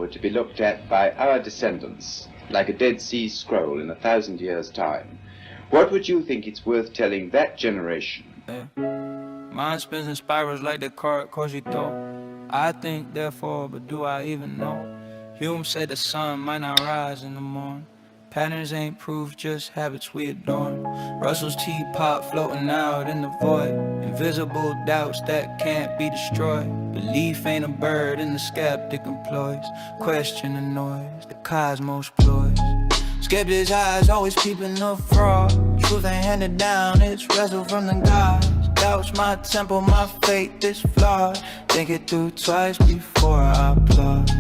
were to be looked at by our descendants, like a Dead Sea Scroll in 1,000 years' time, what would you think it's worth telling that generation? Mind spins and spirals like the card cogito. I think, therefore, but do I even know? Hume said the sun might not rise in the morning. Patterns ain't proof, just habits we adorn. Russell's teapot floating out in the void. Invisible doubts that can't be destroyed. Belief ain't a bird and the skeptic employs. Question the noise, the cosmos ploys. Skeptic's eyes always peeping the fraud. Truth ain't handed down, it's wrestled from the gods. Doubts my temple, my faith is flawed. Think it through twice before I applaud.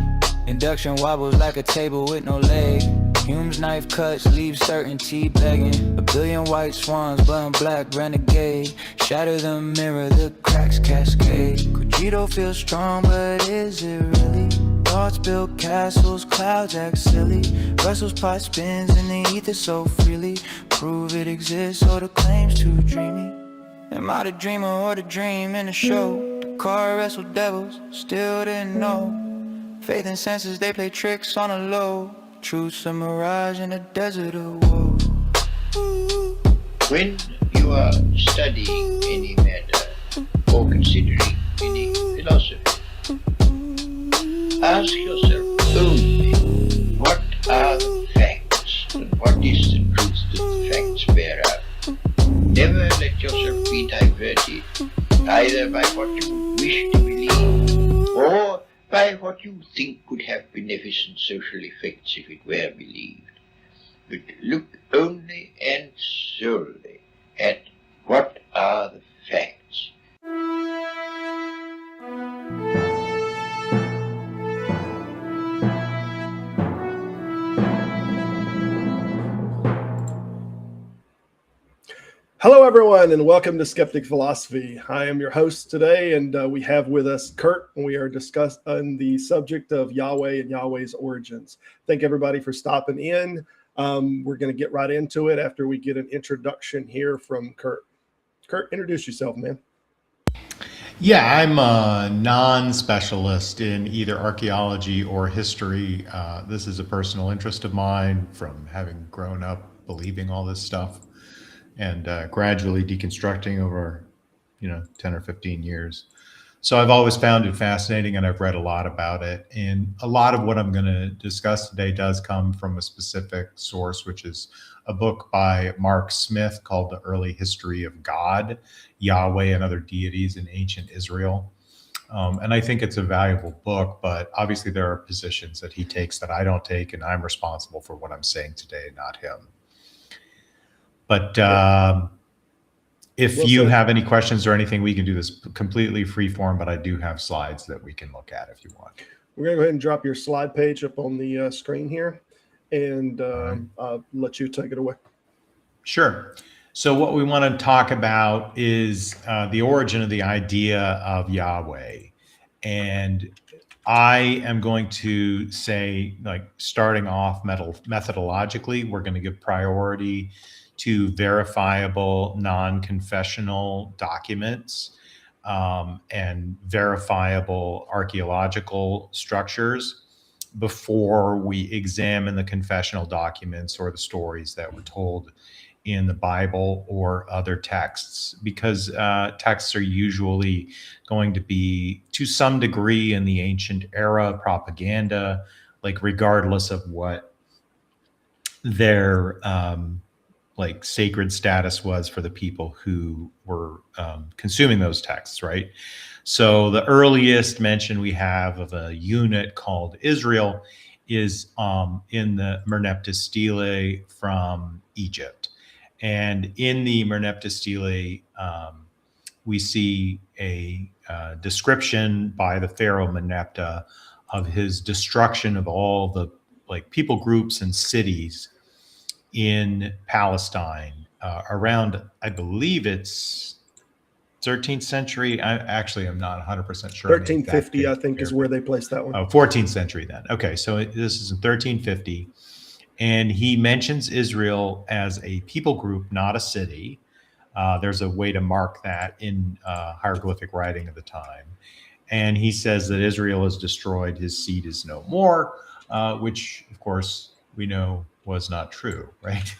Induction wobbles like a table with no leg. Hume's knife cuts leave certainty begging. A billion white swans, blood black renegade. Shatter the mirror, the cracks cascade. Cogito feels strong, but is it really? Thoughts build castles, clouds act silly. Russell's pot spins in the ether so freely. Prove it exists or the claim's too dreamy. Am I the dreamer or the dream in the show? The car wrestled devils, still didn't know. Faith and senses, they play tricks on a low. Truth's a mirage in a desert of woe. When you are studying any matter or considering any philosophy, ask yourself only what are the facts and what is the truth that the facts bear out. Never let yourself be diverted either by what you wish to believe or by what you think could have beneficent social effects if it were believed. But look only and solely at what are the facts. Hello, everyone, and welcome to Skeptic Philosophy. I am your host today, and we have with us Curt, and we are discussing the subject of Yahweh and Yahweh's origins. Thank everybody for stopping in. We're going to get right into it after we get an introduction here from Curt. Curt, introduce yourself, man. Yeah, I'm a non-specialist in either archaeology or history. This is a personal interest of mine from having grown up believing all this stuff and gradually deconstructing over, 10 or 15 years. So I've always found it fascinating, and I've read a lot about it. And a lot of what I'm going to discuss today does come from a specific source, which is a book by Mark Smith called The Early History of God, Yahweh and Other Deities in Ancient Israel. And I think it's a valuable book, but obviously there are positions that he takes that I don't take, and I'm responsible for what I'm saying today, not him. But if you have any questions or anything, we can do this completely free form, but I do have slides that we can look at if you want. We're going to go ahead and drop your slide page up on the screen here, and I'll let you take it away. Sure. So what we want to talk about is the origin of the idea of Yahweh. And I am going to say, starting off methodologically, we're going to give priority to verifiable non-confessional documents and verifiable archaeological structures before we examine the confessional documents or the stories that were told in the Bible or other texts, because texts are usually going to be, to some degree, in the ancient era, propaganda, regardless of what their sacred status was for the people who were consuming those texts, right? So the earliest mention we have of a unit called Israel is in the Merneptah Stele from Egypt. And in the Merneptah Stele, we see a description by the pharaoh Merneptah of his destruction of all the people groups and cities in Palestine around, I believe it's 13th century. I'm not 100% sure. 1350, I think, is where they placed that one. Oh, 14th century then. Okay, so this is in 1350. And he mentions Israel as a people group, not a city. There's a way to mark that in hieroglyphic writing of the time. And he says that Israel is destroyed, his seed is no more, which, of course, we know was not true, right?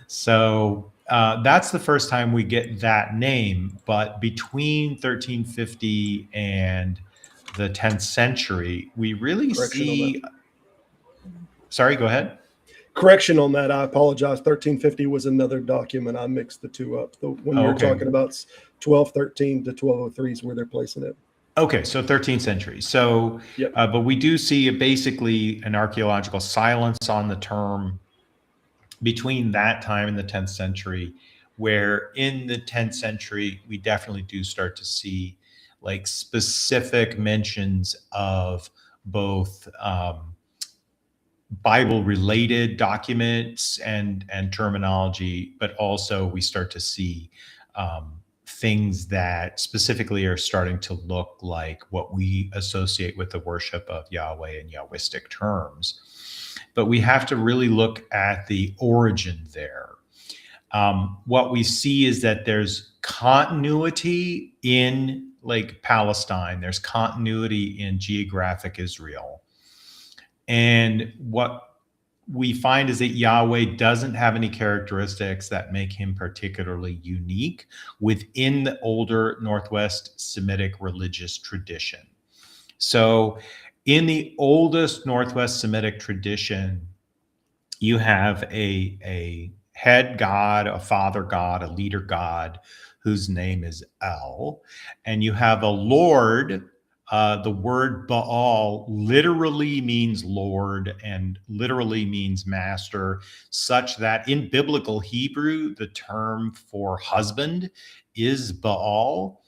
So that's the first time we get that name. But between 1350 and the 10th century, we really see... Sorry, go ahead. Correction on that. I apologize. 1350 was another document. I mixed the two up. When you're talking about 1213 to 1203 is where they're placing it. Okay, so 13th century. So, yep. But we do see basically an archaeological silence on the term between that time and the 10th century, where in the 10th century, we definitely do start to see like specific mentions of both Bible-related documents and terminology, but also we start to see things that specifically are starting to look like what we associate with the worship of Yahweh in Yahwistic terms. But we have to really look at the origin there. What we see is that there's continuity in like Palestine, there's continuity in geographic Israel. And what we find is that Yahweh doesn't have any characteristics that make him particularly unique within the older Northwest Semitic religious tradition. So in the oldest Northwest Semitic tradition, you have a head god, a father god, a leader god, whose name is El. And you have a Lord. The word Baal literally means Lord and literally means master, such that in biblical Hebrew, the term for husband is Baal.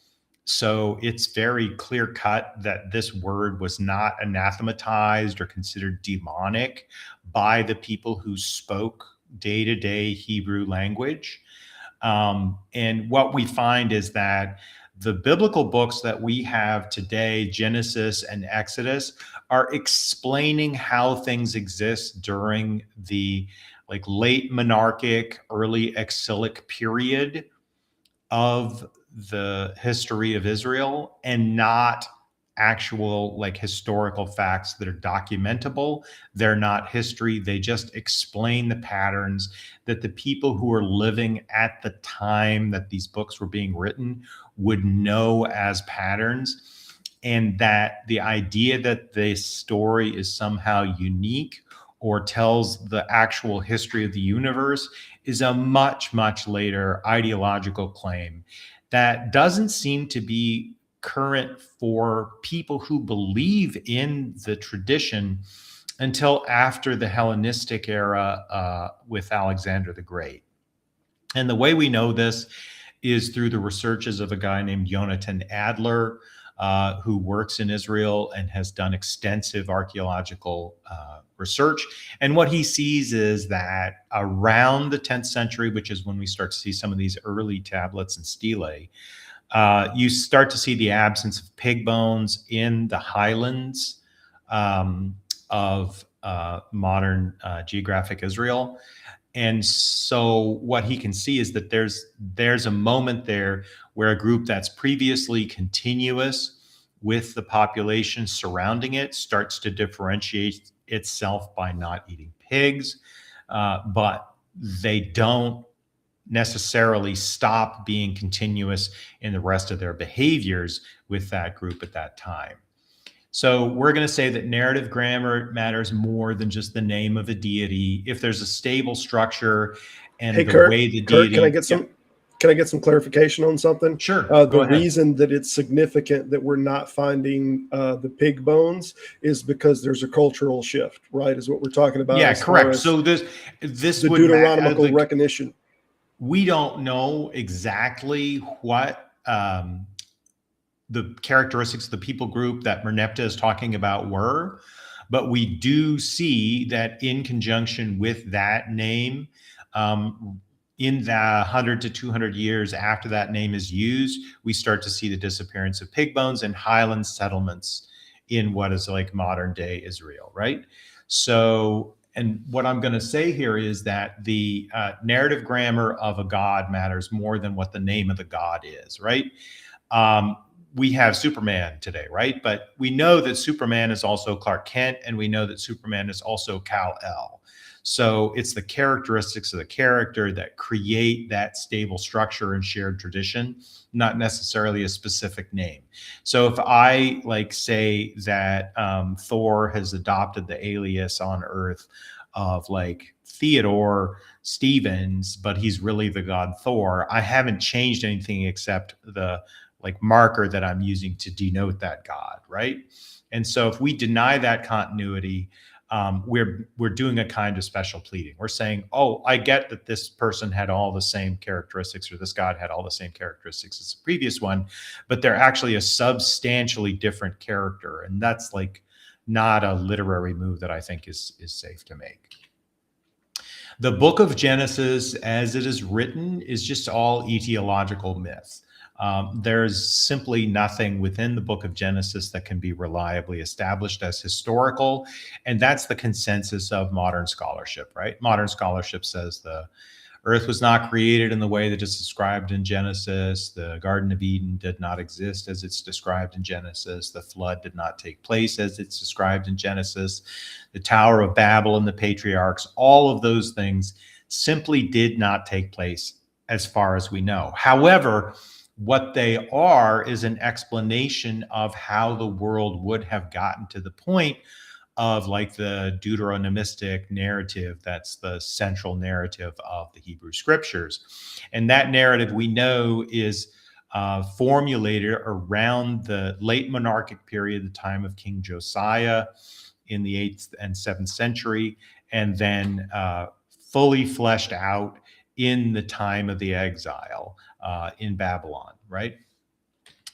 So it's very clear cut that this word was not anathematized or considered demonic by the people who spoke day-to-day Hebrew language. And what we find is that the biblical books that we have today, Genesis and Exodus, are explaining how things exist during the like late monarchic, early exilic period of the history of Israel, and not actual like historical facts that are documentable. They're not history. They just explain the patterns that the people who are living at the time that these books were being written would know as patterns. And that the idea that this story is somehow unique or tells the actual history of the universe is a much, much later ideological claim that doesn't seem to be current for people who believe in the tradition until after the Hellenistic era with Alexander the Great. And the way we know this is through the researches of a guy named Jonathan Adler, who works in Israel and has done extensive archaeological research. And what he sees is that around the 10th century, which is when we start to see some of these early tablets and stelae, you start to see the absence of pig bones in the highlands of modern geographic Israel. And so what he can see is that there's a moment there where a group that's previously continuous with the population surrounding it starts to differentiate itself by not eating pigs, but they don't necessarily stop being continuous in the rest of their behaviors with that group at that time. So we're going to say that narrative grammar matters more than just the name of a deity. If there's a stable structure and the Kurt, way the Kurt, deity... Can I get some clarification on something? Sure. The reason that it's significant that we're not finding the pig bones is because there's a cultural shift, right? Is what we're talking about. Yeah, correct. So this the would Deuteronomical recognition. We don't know exactly what the characteristics of the people group that Merneptah is talking about were, but we do see that in conjunction with that name, in the 100 to 200 years after that name is used, we start to see the disappearance of pig bones and highland settlements in what is like modern day Israel, right? So, and what I'm going to say here is that the narrative grammar of a god matters more than what the name of the god is, right? we have Superman today, right? But we know that Superman is also Clark Kent, and we know that Superman is also Kal-El. So it's the characteristics of the character that create that stable structure and shared tradition, not necessarily a specific name. So if I say that Thor has adopted the alias on Earth of Theodore Stevens, but he's really the god Thor, I haven't changed anything except the marker that I'm using to denote that god, right? And so if we deny that continuity, we're doing a kind of special pleading. We're saying, oh, I get that this person had all the same characteristics, or this god had all the same characteristics as the previous one, but they're actually a substantially different character. And that's not a literary move that I think is safe to make. The book of Genesis, as it is written, is just all etiological myth. There's simply nothing within the book of Genesis that can be reliably established as historical. And that's the consensus of modern scholarship, right? Modern scholarship says the earth was not created in the way that is described in Genesis. The Garden of Eden did not exist as it's described in Genesis. The flood did not take place as it's described in Genesis. The Tower of Babel and the patriarchs, all of those things simply did not take place as far as we know. However, what they are is an explanation of how the world would have gotten to the point of the Deuteronomistic narrative. That's the central narrative of the Hebrew scriptures. And that narrative, we know, is formulated around the late monarchic period, the time of King Josiah in the 8th and 7th century, and then fully fleshed out in the time of the exile in Babylon, right?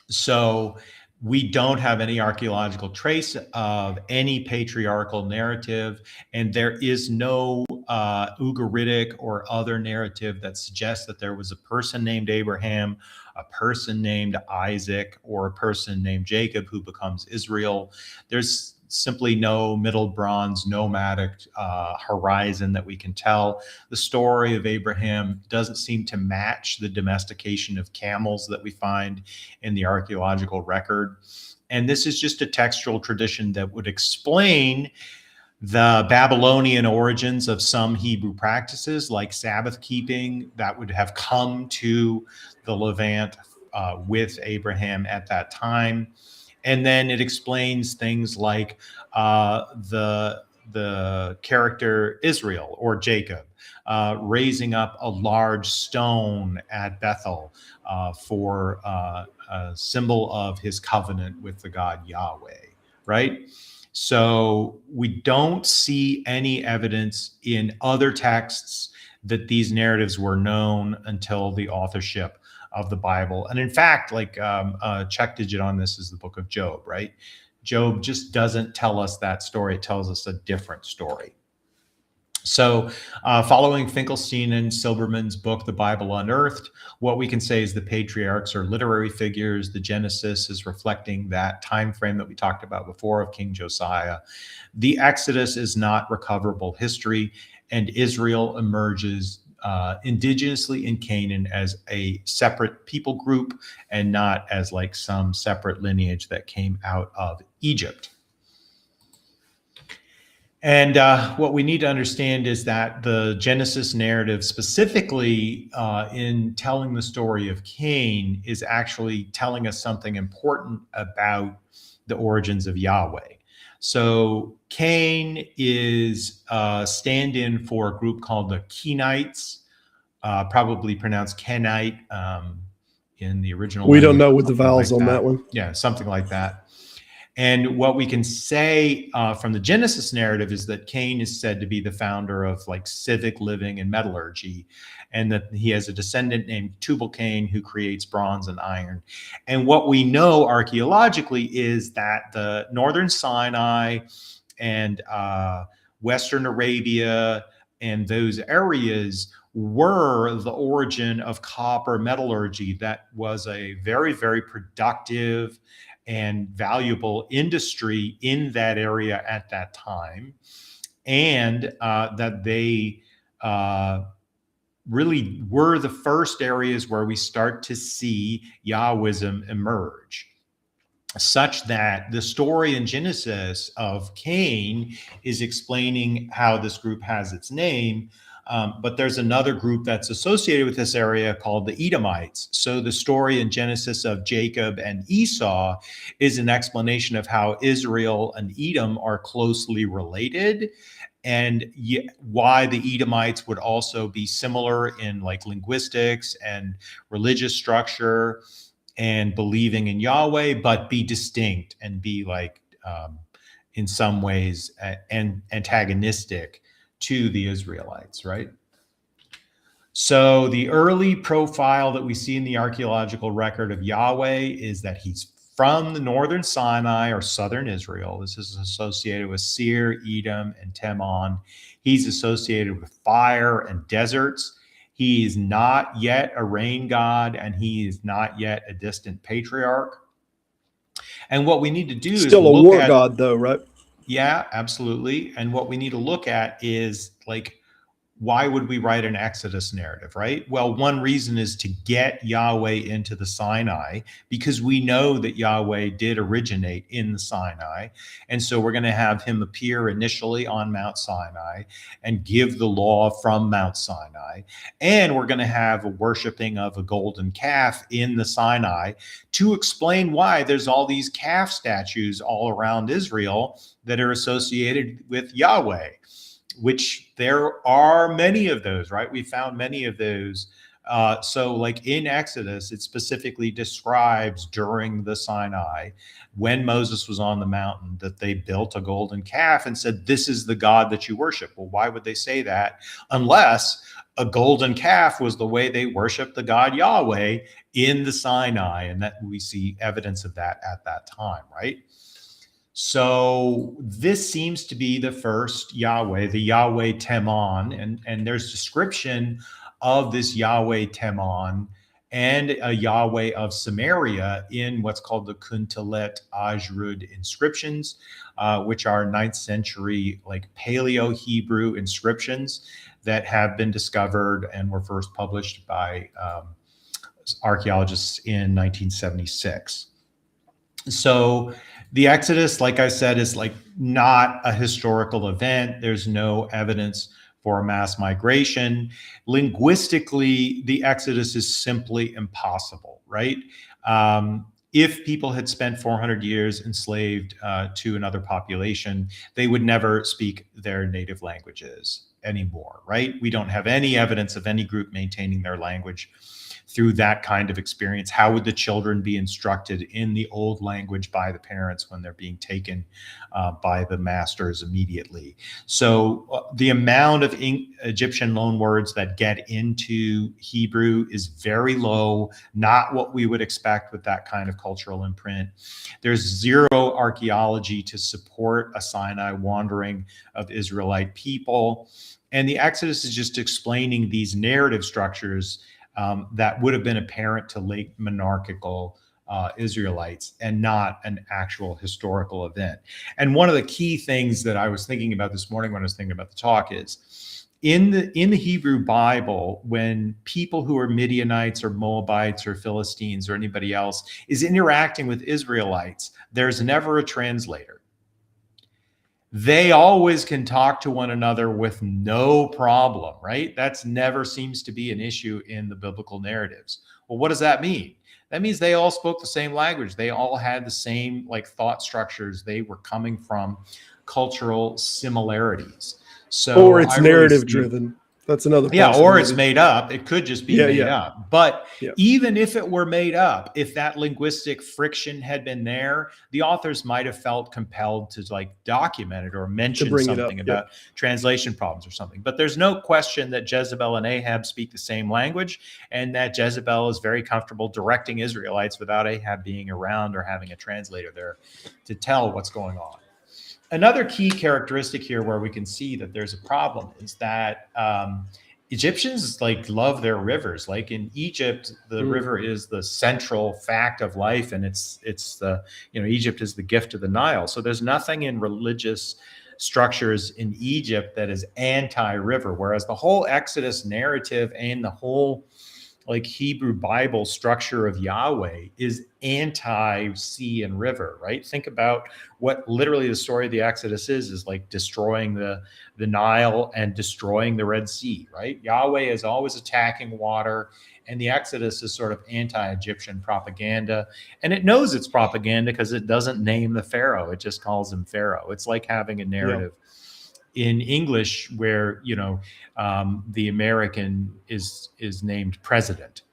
So we don't have any archaeological trace of any patriarchal narrative, and there is no Ugaritic or other narrative that suggests that there was a person named Abraham, a person named Isaac, or a person named Jacob who becomes Israel. There's simply no Middle Bronze nomadic horizon that we can tell. The story of Abraham doesn't seem to match the domestication of camels that we find in the archaeological record. And this is just a textual tradition that would explain the Babylonian origins of some Hebrew practices, like Sabbath keeping, that would have come to the Levant with Abraham at that time. And then it explains things like the character Israel or Jacob raising up a large stone at Bethel for a symbol of his covenant with the god Yahweh, right? So we don't see any evidence in other texts that these narratives were known until the authorship of the Bible. And in fact, a check digit on this is the book of Job, right? Job just doesn't tell us that story. It tells us a different story. So following Finkelstein and Silberman's book, The Bible Unearthed, what we can say is the patriarchs are literary figures. The Genesis is reflecting that time frame that we talked about before of King Josiah. The Exodus is not recoverable history, and Israel emerges indigenously in Canaan as a separate people group and not as some separate lineage that came out of Egypt. And what we need to understand is that the Genesis narrative, specifically in telling the story of Cain, is actually telling us something important about the origins of Yahweh. So Cain is a stand-in for a group called the Kenites, probably pronounced Kenite in the original. We don't know with the vowels on that one. Yeah, something like that. And what we can say from the Genesis narrative is that Cain is said to be the founder of civic living and metallurgy, and that he has a descendant named Tubal-Cain who creates bronze and iron. And what we know archaeologically is that the northern Sinai and Western Arabia and those areas were the origin of copper metallurgy. That was a very, very productive and valuable industry in that area at that time, and that they really were the first areas where we start to see Yahwism emerge. such that the story in Genesis of Cain is explaining how this group has its name. But there's another group that's associated with this area called the Edomites. So the story in Genesis of Jacob and Esau is an explanation of how Israel and Edom are closely related, and why the Edomites would also be similar in like linguistics and religious structure and believing in Yahweh, but be distinct and be like, in some ways, antagonistic to the Israelites, right? So the early profile that we see in the archaeological record of Yahweh is that he's from the northern Sinai or southern Israel. This is associated with Seir, Edom, and Teman. He's associated with fire and deserts. He is not yet a rain god, and he is not yet a distant patriarch. And what we need to do is still a war god, though, right? Yeah, absolutely. And what we need to look at is like, why would we write an Exodus narrative, right? Well, one reason is to get Yahweh into the Sinai, because we know that Yahweh did originate in the Sinai. And so we're going to have him appear initially on Mount Sinai and give the law from Mount Sinai. And we're going to have a worshiping of a golden calf in the Sinai to explain why there's all these calf statues all around Israel that are associated with Yahweh, which there are many of those, right? We found many of those. So like in Exodus, it specifically describes during the Sinai, when Moses was on the mountain, that they built a golden calf and said, this is the God that you worship. Well, why would they say that? Unless a golden calf was the way they worshiped the God Yahweh in the Sinai. And that we see evidence of that at that time, right? So this seems to be the first Yahweh, the Yahweh Teman, and there's description of this Yahweh Teman and a Yahweh of Samaria in what's called the Kuntillet Ajrud inscriptions, which are 9th century like Paleo-Hebrew inscriptions that have been discovered and were first published by archaeologists in 1976. So the Exodus, like I said, is like not a historical event. There's no evidence for a mass migration. Linguistically, the Exodus is simply impossible, right? If people had spent 400 years enslaved to another population, they would never speak their native languages anymore, right? We don't have any evidence of any group maintaining their language through that kind of experience. How would the children be instructed in the old language by the parents when they're being taken by the masters immediately? So the amount of Egyptian loanwords that get into Hebrew is very low, not what we would expect with that kind of cultural imprint. There's zero archaeology to support a Sinai wandering of Israelite people. And the Exodus is just explaining these narrative structures that would have been apparent to late monarchical Israelites and not an actual historical event. And one of the key things that I was thinking about this morning when I was thinking about the talk is in the Hebrew Bible, when people who are Midianites or Moabites or Philistines or anybody else is interacting with Israelites, there's never a translator. They always can talk to one another with no problem, right? That's never seems to be an issue in the biblical narratives. Well, what does that mean? That means they all spoke the same language. They all had the same like thought structures. They were coming from cultural similarities. So, or it's narrative driven. That's another. Yeah, or it's made up. It could just be made up. But Yeah. even if it were made up, if that linguistic friction had been there, the authors might have felt compelled to like document it or mention something about translation problems or something. But there's no question that Jezebel and Ahab speak the same language, and that Jezebel is very comfortable directing Israelites without Ahab being around or having a translator there to tell what's going on. Another key characteristic here where we can see that there's a problem is that Egyptians like love their rivers. Like in Egypt, the river is the central fact of life, and it's the, you know, Egypt is the gift of the Nile. So there's nothing in religious structures in Egypt that is anti-river, whereas the whole Exodus narrative and the whole like Hebrew Bible structure of Yahweh is anti-sea and river, right? Think about what literally the story of the Exodus is like destroying the Nile and destroying the Red Sea, right? Yahweh is always attacking water, and the Exodus is sort of anti-Egyptian propaganda. And it knows it's propaganda because it doesn't name the Pharaoh. It just calls him Pharaoh. It's like having a narrative in English where, the American is named president.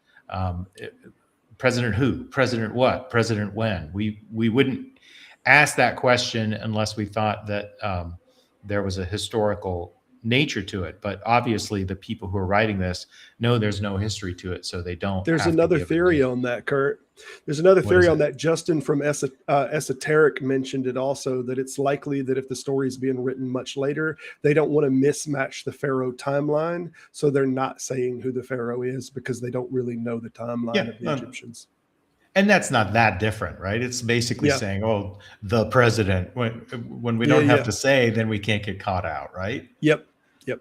President who? President what? President when? We wouldn't ask that question unless we thought that there was a historical nature to it. But obviously the people who are writing this know there's no history to it, so they don't. There's another theory on that, Curt. There's another theory on that. Justin from Esoteric mentioned it also, that it's likely that if the story is being written much later, they don't want to mismatch the Pharaoh timeline. So they're not saying who the Pharaoh is because they don't really know the timeline of the Egyptians. And that's not that different, right? It's basically saying, oh, the president. When we don't have to say, then we can't get caught out, right? Yep.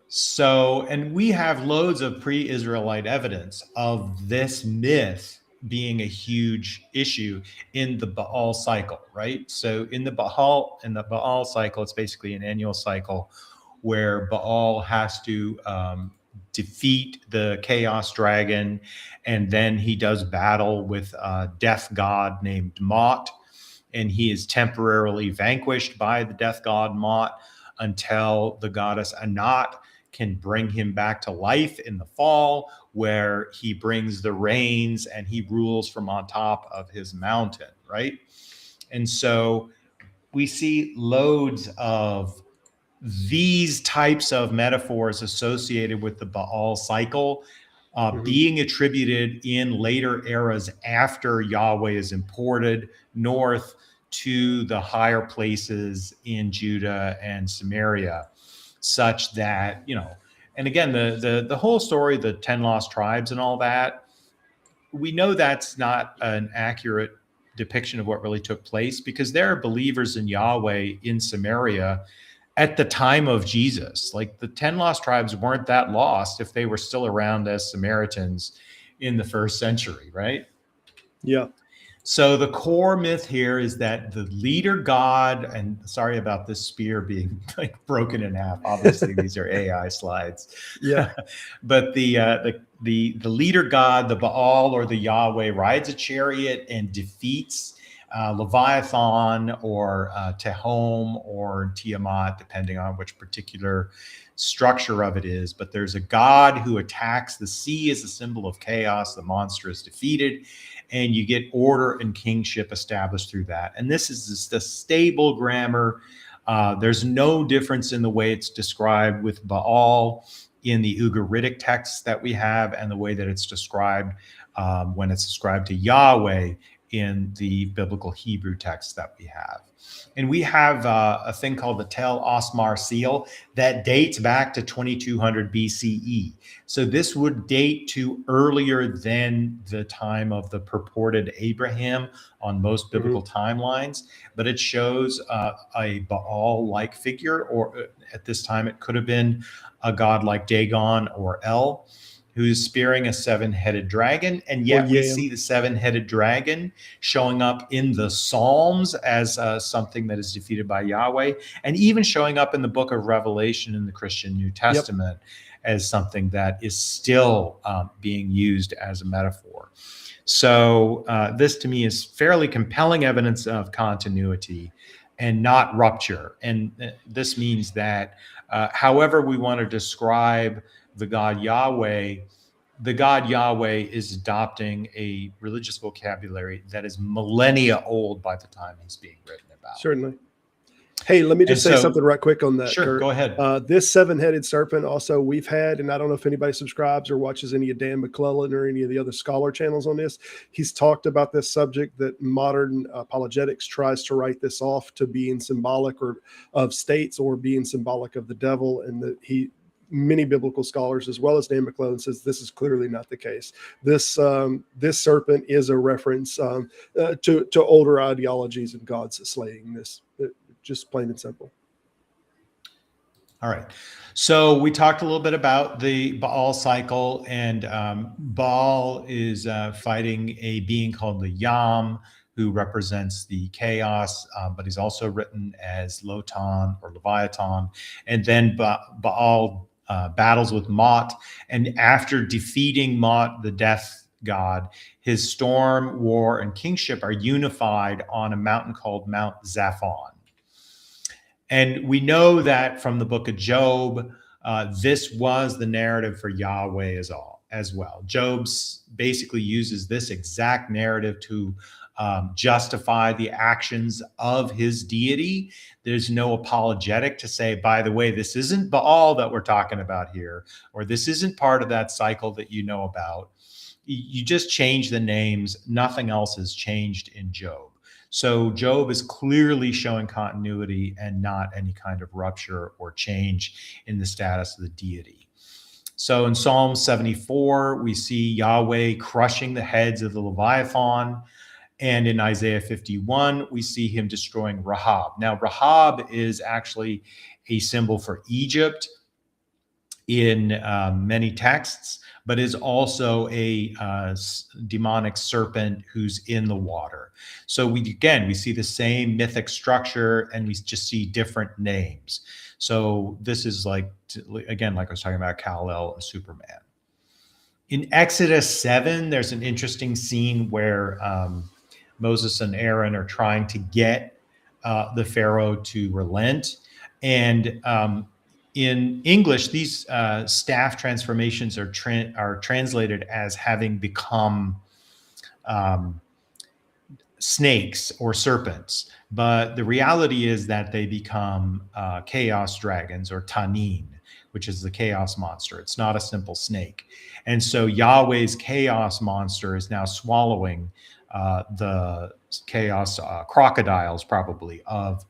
So, and we have loads of pre-Israelite evidence of this myth being a huge issue in the Baal cycle, right? So in the Baal cycle, it's basically an annual cycle where Baal has to defeat the chaos dragon, and then he does battle with a death god named Mot, and he is temporarily vanquished by the death god Mot until the goddess Anat can bring him back to life in the fall, where he brings the rains and he rules from on top of his mountain, right? And so we see loads of these types of metaphors associated with the Baal cycle being attributed in later eras after Yahweh is imported north to the higher places in Judah and Samaria, such that, and again, the whole story, the 10 lost tribes and all that, we know that's not an accurate depiction of what really took place, because there are believers in Yahweh in Samaria at the time of Jesus. Like, the 10 lost tribes weren't that lost if they were still around as Samaritans in the 1st century, right? Yeah. So the core myth here is that the leader god, and sorry about this spear being like broken in half. Obviously, these are AI slides. Yeah. But the leader god, the Baal or the Yahweh, rides a chariot and defeats Leviathan or Tehom or Tiamat, depending on which particular structure of it is. But there's a god who attacks the sea as a symbol of chaos. The monster is defeated, and you get order and kingship established through that. And this is just a stable grammar. There's no difference in the way it's described with Baal in the Ugaritic texts that we have, and the way that it's described when it's ascribed to Yahweh in the biblical Hebrew texts that we have. And we have a thing called the Tel Osmar seal that dates back to 2200 BCE. So this would date to earlier than the time of the purported Abraham on most biblical timelines, but it shows a Baal-like figure, or at this time it could have been a god like Dagon or El, who's spearing a 7-headed dragon. And yet we see the 7-headed dragon showing up in the Psalms as something that is defeated by Yahweh, and even showing up in the book of Revelation in the Christian New Testament as something that is still being used as a metaphor. So this to me is fairly compelling evidence of continuity and not rupture. And this means that however we want to describe the God Yahweh is adopting a religious vocabulary that is millennia old by the time he's being written about. Certainly. Hey, let me just say something right quick on that. Sure, Curt. go ahead. This 7-headed serpent also we've had, and I don't know if anybody subscribes or watches any of Dan McClellan or any of the other scholar channels on this. He's talked about this subject, that modern apologetics tries to write this off to being symbolic or of states or being symbolic of the devil, and that many biblical scholars, as well as Dan McClellan, says this is clearly not the case. This serpent is a reference to older ideologies and God's slaying this, just plain and simple. All right. So we talked a little bit about the Baal cycle, and Baal is fighting a being called the Yam, who represents the chaos, but he's also written as Lotan or Leviathan. And then Baal battles with Mot, and after defeating Mot, the death god, his storm, war, and kingship are unified on a mountain called Mount Zaphon. And we know that from the book of Job, this was the narrative for Yahweh as well. Job basically uses this exact narrative to justify the actions of his deity. There's no apologetic to say, by the way, this isn't Baal that we're talking about here, or this isn't part of that cycle that you know about. You just change the names. Nothing else has changed in Job. So Job is clearly showing continuity and not any kind of rupture or change in the status of the deity. So in Psalm 74, we see Yahweh crushing the heads of the Leviathan. And in Isaiah 51, we see him destroying Rahab. Now, Rahab is actually a symbol for Egypt in many texts, but is also a demonic serpent who's in the water. So we see the same mythic structure, and we just see different names. So this is like I was talking about Kal-El and Superman. In Exodus 7, there's an interesting scene where Moses and Aaron are trying to get the Pharaoh to relent. And in English, these staff transformations are translated as having become snakes or serpents. But the reality is that they become chaos dragons or tanin, which is the chaos monster. It's not a simple snake. And so Yahweh's chaos monster is now swallowing the chaos crocodiles, probably, of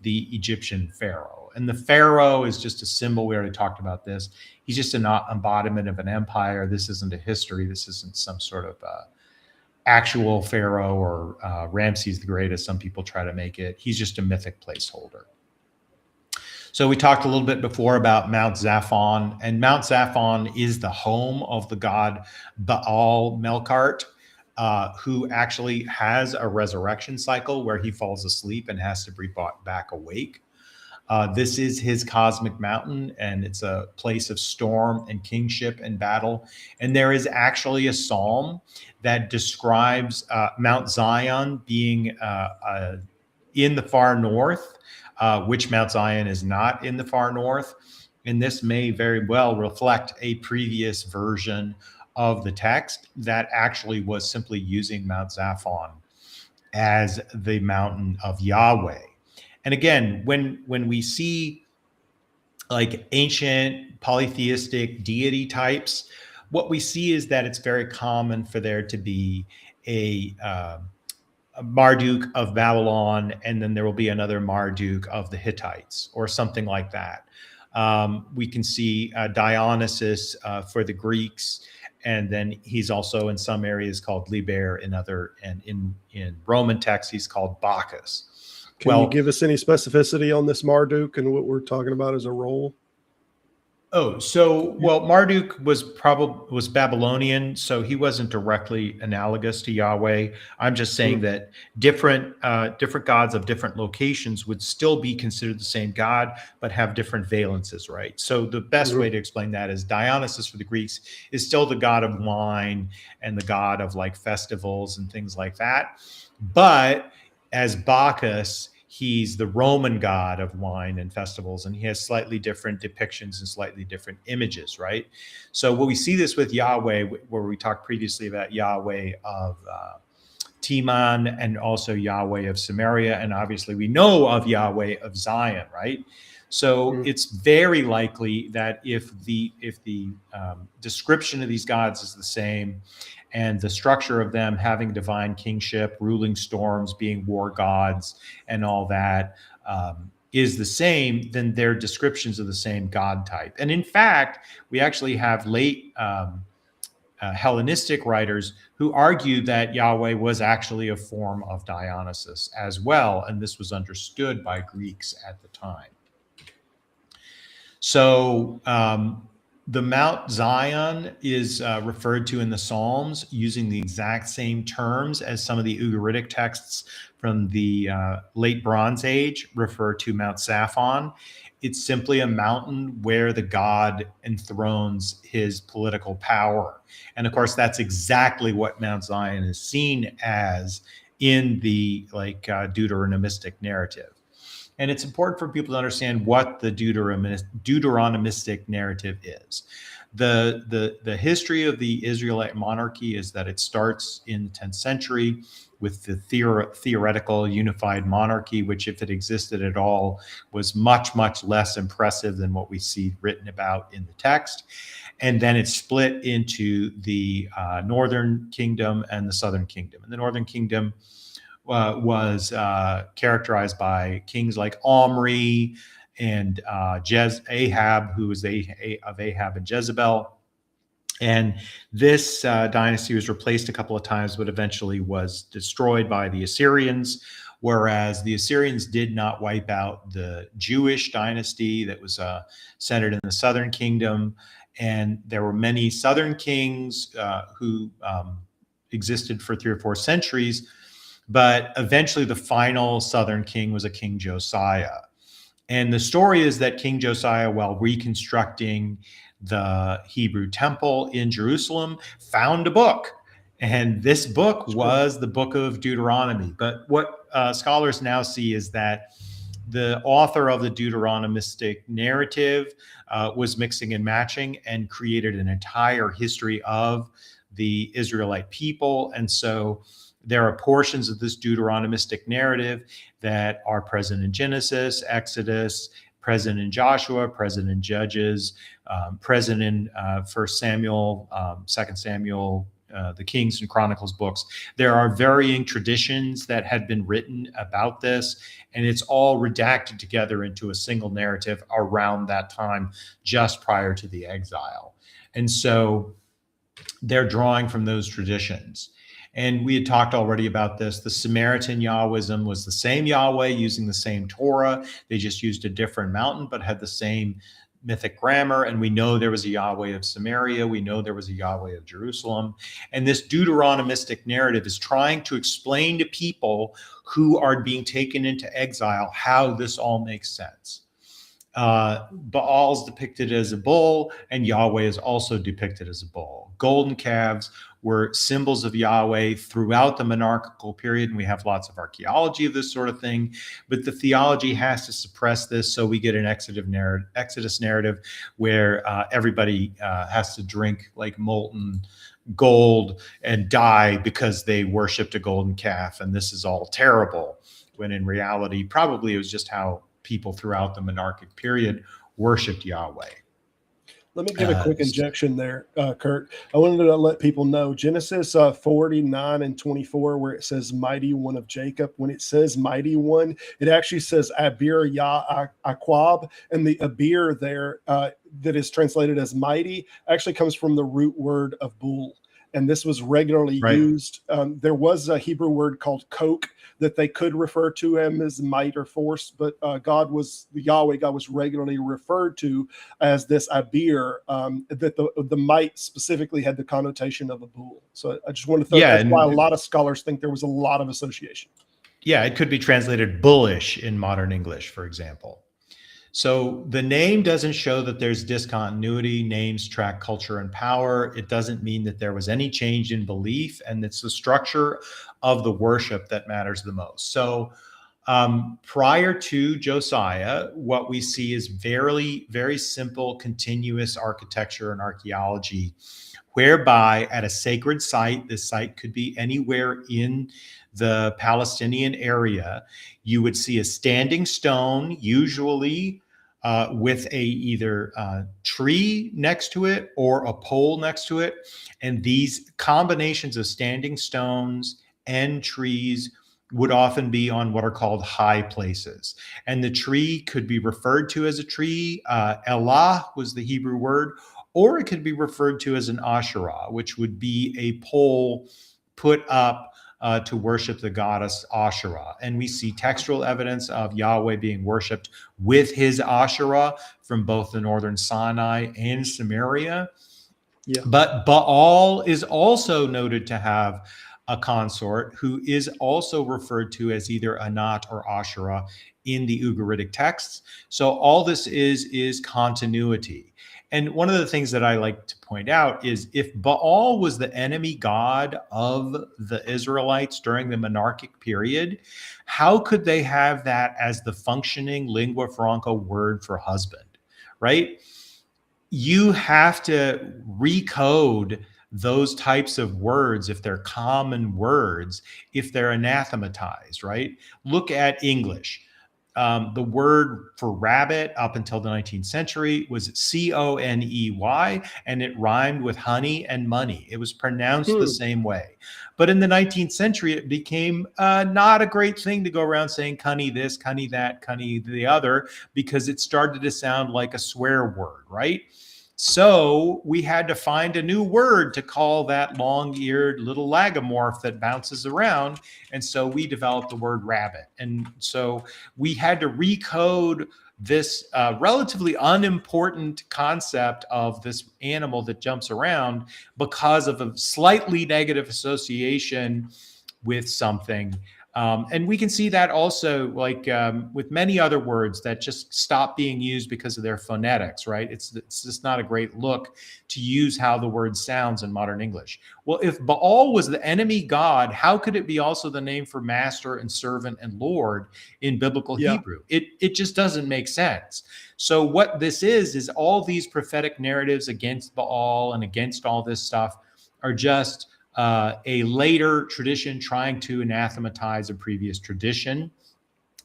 the Egyptian Pharaoh. And the Pharaoh is just a symbol. We already talked about this. He's just an embodiment of an empire. This isn't a history. This isn't some sort of actual Pharaoh or Ramses the Great, as some people try to make it. He's just a mythic placeholder. So we talked a little bit before about Mount Zaphon, and Mount Zaphon is the home of the god Baal Melkart, who actually has a resurrection cycle where he falls asleep and has to be brought back awake. This is his cosmic mountain, and it's a place of storm and kingship and battle. And there is actually a psalm that describes Mount Zion being in the far north, which Mount Zion is not in the far north. And this may very well reflect a previous version of the text that actually was simply using Mount Zaphon as the mountain of Yahweh. And again, when we see like ancient polytheistic deity types, what we see is that it's very common for there to be a Marduk of Babylon, and then there will be another Marduk of the Hittites or something like that. We can see Dionysus for the Greeks, and then he's also in some areas called Liber, in Roman texts he's called Bacchus. Can you give us any specificity on this Marduk and what we're talking about as a role? Marduk was Babylonian, so he wasn't directly analogous to Yahweh. I'm just saying that different gods of different locations would still be considered the same god, but have different valences, right? So the best way to explain that is Dionysus for the Greeks is still the god of wine and the god of like festivals and things like that. But as Bacchus, he's the Roman god of wine and festivals, and he has slightly different depictions and slightly different images, right? So when we see this with Yahweh, where we talked previously about Yahweh of Teman and also Yahweh of Samaria, and obviously we know of Yahweh of Zion, right? So it's very likely that if the description of these gods is the same, and the structure of them having divine kingship, ruling storms, being war gods, and all that is the same, then their descriptions of the same god type. And in fact, we actually have late Hellenistic writers who argue that Yahweh was actually a form of Dionysus as well, and this was understood by Greeks at the time. So the Mount Zion is referred to in the Psalms using the exact same terms as some of the Ugaritic texts from the late Bronze Age refer to Mount Saphon. It's simply a mountain where the god enthrones his political power. And of course, that's exactly what Mount Zion is seen as in the Deuteronomistic narrative. And it's important for people to understand what the Deuteronomistic narrative is. The history of the Israelite monarchy is that it starts in the 10th century with the theoretical unified monarchy, which, if it existed at all, was much, much less impressive than what we see written about in the text. And then it's split into the northern kingdom and the southern kingdom. And the northern kingdom was characterized by kings like Omri and Ahab, who was of Ahab and Jezebel. And this dynasty was replaced a couple of times, but eventually was destroyed by the Assyrians, whereas the Assyrians did not wipe out the Jewish dynasty that was centered in the southern kingdom. And there were many southern kings who existed for 3 or 4 centuries. But eventually the final southern king was a King Josiah. And the story is that King Josiah, while reconstructing the Hebrew temple in Jerusalem, found a book. And this book was the book of Deuteronomy. But what scholars now see is that the author of the Deuteronomistic narrative was mixing and matching and created an entire history of the Israelite people. And so there are portions of this Deuteronomistic narrative that are present in Genesis, Exodus, present in Joshua, present in Judges, present in 1 Samuel, 2 Samuel, the Kings and Chronicles books. There are varying traditions that had been written about this, and it's all redacted together into a single narrative around that time, just prior to the exile. And so they're drawing from those traditions. And we had talked already about this. The Samaritan Yahwism was the same Yahweh using the same Torah. They just used a different mountain, but had the same mythic grammar. And we know there was a Yahweh of Samaria. We know there was a Yahweh of Jerusalem. And this Deuteronomistic narrative is trying to explain to people who are being taken into exile how this all makes sense. Baal's depicted as a bull, and Yahweh is also depicted as a bull. Golden calves were symbols of Yahweh throughout the monarchical period, and we have lots of archaeology of this sort of thing, but the theology has to suppress this, so we get an Exodus narrative where everybody has to drink like molten gold and die because they worshipped a golden calf, and this is all terrible, when in reality, probably it was just how people throughout the monarchic period worshipped Yahweh. Let me give a quick injection there, Curt. I wanted to let people know Genesis 49 and 24, where it says mighty one of Jacob. When it says mighty one, it actually says Abir Yah Aquab. And the Abir there that is translated as mighty actually comes from the root word of bull. And this was regularly used. There was a Hebrew word called koch that they could refer to him as might or force, but Yahweh God was regularly referred to as this Abir, that the might specifically had the connotation of a bull. So I just want to throw that's why a lot of scholars think there was a lot of association. Yeah, it could be translated bullish in modern English, for example. So the name doesn't show that there's discontinuity. Names track culture and power. It doesn't mean that there was any change in belief, and it's the structure of the worship that matters the most. So prior to Josiah, what we see is very, very simple, continuous architecture and archaeology, whereby at a sacred site, this site could be anywhere in the Palestinian area, you would see a standing stone, usually with either tree next to it or a pole next to it. And these combinations of standing stones and trees would often be on what are called high places. And the tree could be referred to as a tree. Elah was the Hebrew word, or it could be referred to as an Asherah, which would be a pole put up to worship the goddess Asherah. And we see textual evidence of Yahweh being worshipped with his Asherah from both the northern Sinai and Samaria. Yeah. But Baal is also noted to have a consort who is also referred to as either Anat or Asherah in the Ugaritic texts. So all this is continuity. And one of the things that I like to point out is if Baal was the enemy god of the Israelites during the monarchic period, how could they have that as the functioning lingua franca word for husband, right? You have to recode those types of words if they're common words, if they're anathematized, right? Look at English. The word for rabbit up until the 19th century was coney, and it rhymed with honey and money. It was pronounced the same way. But in the 19th century, it became not a great thing to go around saying cunny this, cunny that, cunny the other, because it started to sound like a swear word, right? So we had to find a new word to call that long-eared little lagomorph that bounces around. And so we developed the word rabbit. And so we had to recode this relatively unimportant concept of this animal that jumps around because of a slightly negative association with something. And we can see that also like with many other words that just stop being used because of their phonetics, right? It's just not a great look to use how the word sounds in modern English. Well, if Baal was the enemy god, how could it be also the name for master and servant and Lord in biblical Hebrew? It just doesn't make sense. So what this is all these prophetic narratives against Baal and against all this stuff are just a later tradition trying to anathematize a previous tradition.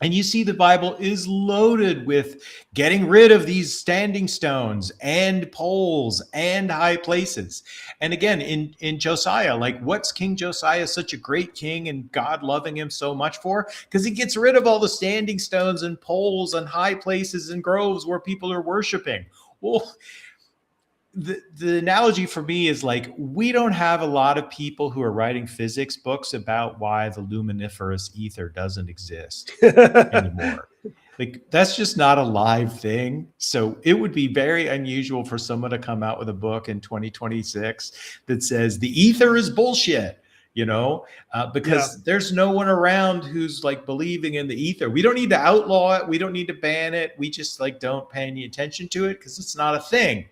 And you see the Bible is loaded with getting rid of these standing stones and poles and high places. And again, in Josiah, like what's King Josiah such a great king and God loving him so much for? Because he gets rid of all the standing stones and poles and high places and groves where people are worshiping. Well, the analogy for me is like, we don't have a lot of people who are writing physics books about why the luminiferous ether doesn't exist anymore. Like that's just not a live thing. So it would be very unusual for someone to come out with a book in 2026 that says the ether is bullshit, you know, because there's no one around who's like believing in the ether. We don't need to outlaw it. We don't need to ban it. We just like don't pay any attention to it because it's not a thing.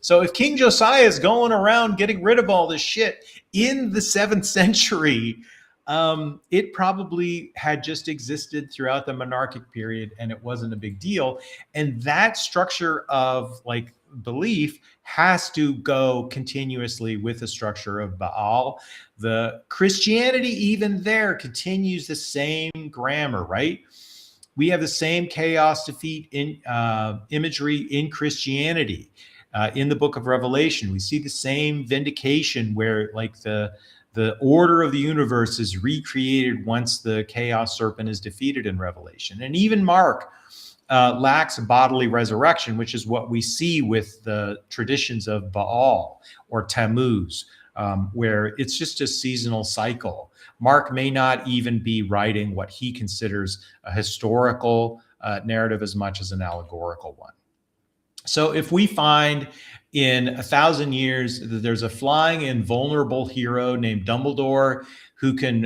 So if King Josiah is going around getting rid of all this shit in the 7th century, it probably had just existed throughout the monarchic period and it wasn't a big deal. And that structure of like belief has to go continuously with the structure of Baal. The Christianity even there continues the same grammar, right? We have the same chaos defeat in imagery in Christianity. In the book of Revelation, we see the same vindication where like the order of the universe is recreated once the chaos serpent is defeated in Revelation. And even Mark lacks a bodily resurrection, which is what we see with the traditions of Baal or Tammuz, where it's just a seasonal cycle. Mark may not even be writing what he considers a historical narrative as much as an allegorical one. So if we find in 1,000 years that there's a flying invulnerable hero named Dumbledore who can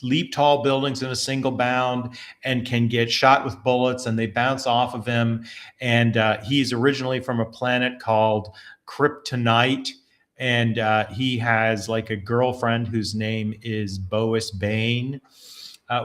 leap tall buildings in a single bound and can get shot with bullets and they bounce off of him, and he's originally from a planet called Kryptonite, and he has like a girlfriend whose name is Bois Bane,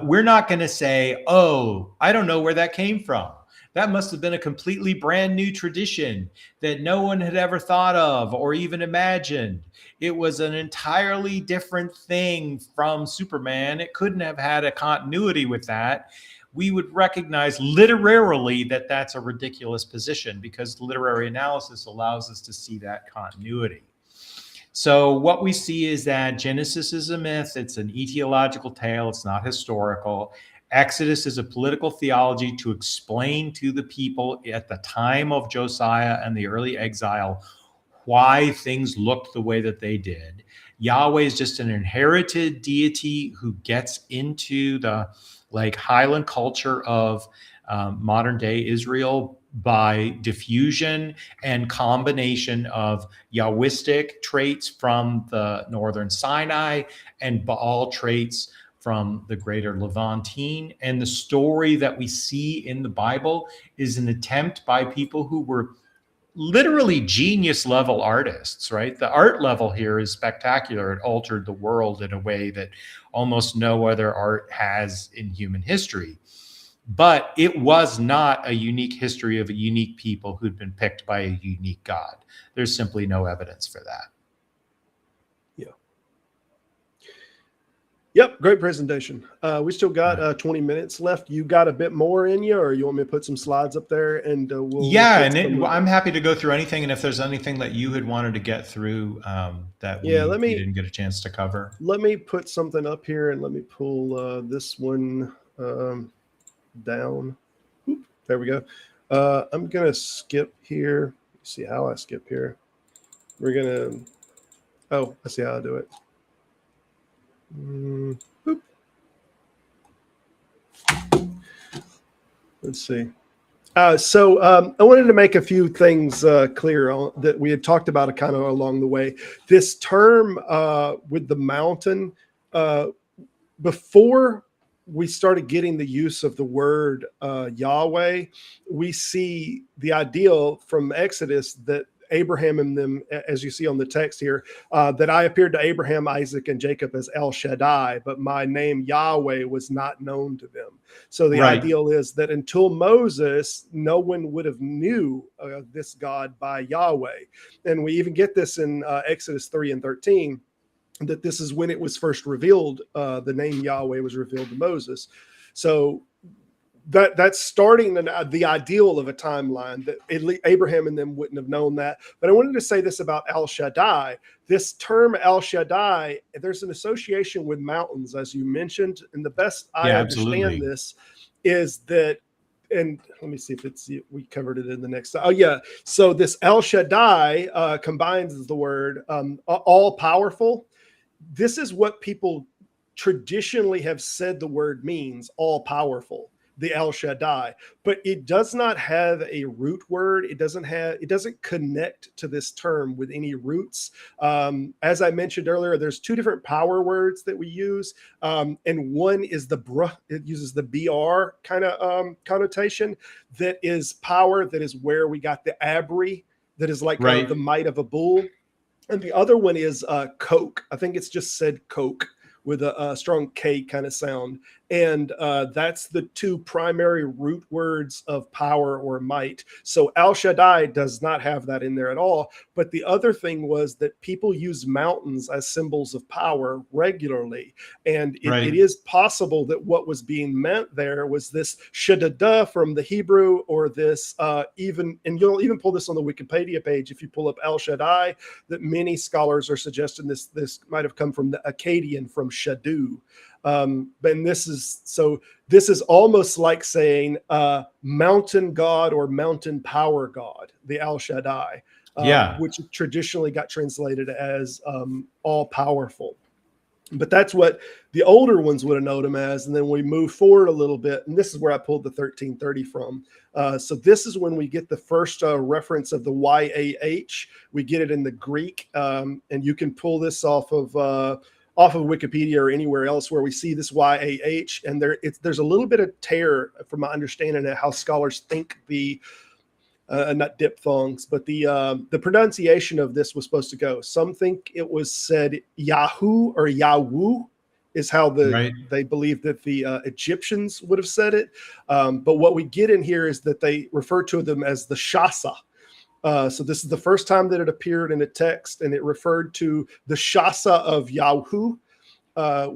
we're not going to say, oh, I don't know where that came from. That must have been a completely brand new tradition that no one had ever thought of or even imagined. It was an entirely different thing from Superman. It couldn't have had a continuity with that. We would recognize literarily that that's a ridiculous position because literary analysis allows us to see that continuity. So what we see is that Genesis is a myth. It's an etiological tale. It's not historical. Exodus is a political theology to explain to the people at the time of Josiah and the early exile why things looked the way that they did. Yahweh is just an inherited deity who gets into the like Highland culture of modern day Israel by diffusion and combination of Yahwistic traits from the northern Sinai and Baal traits from the greater Levantine. And the story that we see in the Bible is an attempt by people who were literally genius level artists, right? The art level here is spectacular. It altered the world in a way that almost no other art has in human history. But it was not a unique history of a unique people who'd been picked by a unique God. There's simply no evidence for that. Yeah. Yep, great presentation. We still got 20 minutes left. You got a bit more in you, or you want me to put some slides up there and we'll I'm happy to go through anything. And if there's anything that you had wanted to get through that we didn't get a chance to cover. Let me put something up here and let me pull this one down. Oop, there we go. I'm gonna skip here. Let's see how I skip here. We're gonna. Oh, I see how I do it. Boop. Let's see. So I wanted to make a few things clear that we had talked about kind of along the way. This term with the mountain, before we started getting the use of the word Yahweh, we see the ideal from Exodus that Abraham and them, as you see on the text here, that I appeared to Abraham, Isaac, and Jacob as El Shaddai, but my name Yahweh was not known to them. So the ideal is that until Moses, no one would have knew this God by Yahweh. And we even get this in Exodus 3 and 13, that this is when it was first revealed. The name Yahweh was revealed to Moses. So that's starting the ideal of a timeline that Abraham and them wouldn't have known that. But I wanted to say this about El Shaddai. This term El Shaddai, there's an association with mountains, as you mentioned. And the best I understand this is that, and let me see if we covered it in the next. Oh yeah. So this El Shaddai combines the word all powerful. This is what people traditionally have said the word means, all powerful, the El Shaddai, but it does not have a root word. It doesn't connect to this term with any roots. As I mentioned earlier, there's two different power words that we use. And one is it uses the BR kind of connotation. That is power. That is where we got the abri, that is like the might of a bull. And the other one is coke. I think it's just said coke with a strong K kind of sound. And that's the two primary root words of power or might. So El Shaddai does not have that in there at all. But the other thing was that people use mountains as symbols of power regularly. And it is possible that what was being meant there was this Shaddada from the Hebrew, or this and you'll even pull this on the Wikipedia page if you pull up El Shaddai, that many scholars are suggesting this might have come from the Akkadian, from Shadu. But this is almost like saying mountain god or mountain power god, the El Shaddai, which traditionally got translated as all powerful. But that's what the older ones would have known him as. And then we move forward a little bit, and this is where I pulled the 1330 from. So this is when we get the first reference of the YHWH. We get it in the Greek, and you can pull this off of Wikipedia or anywhere else where we see this YHWH, and there's a little bit of tear from my understanding of how scholars think the not diphthongs, but the pronunciation of this was supposed to go. Some think it was said Yahoo or Yahweh is how they believe that the Egyptians would have said it. But what we get in here is that they refer to them as the Shasa. So this is the first time that it appeared in a text, and it referred to the Shasa of Yahweh,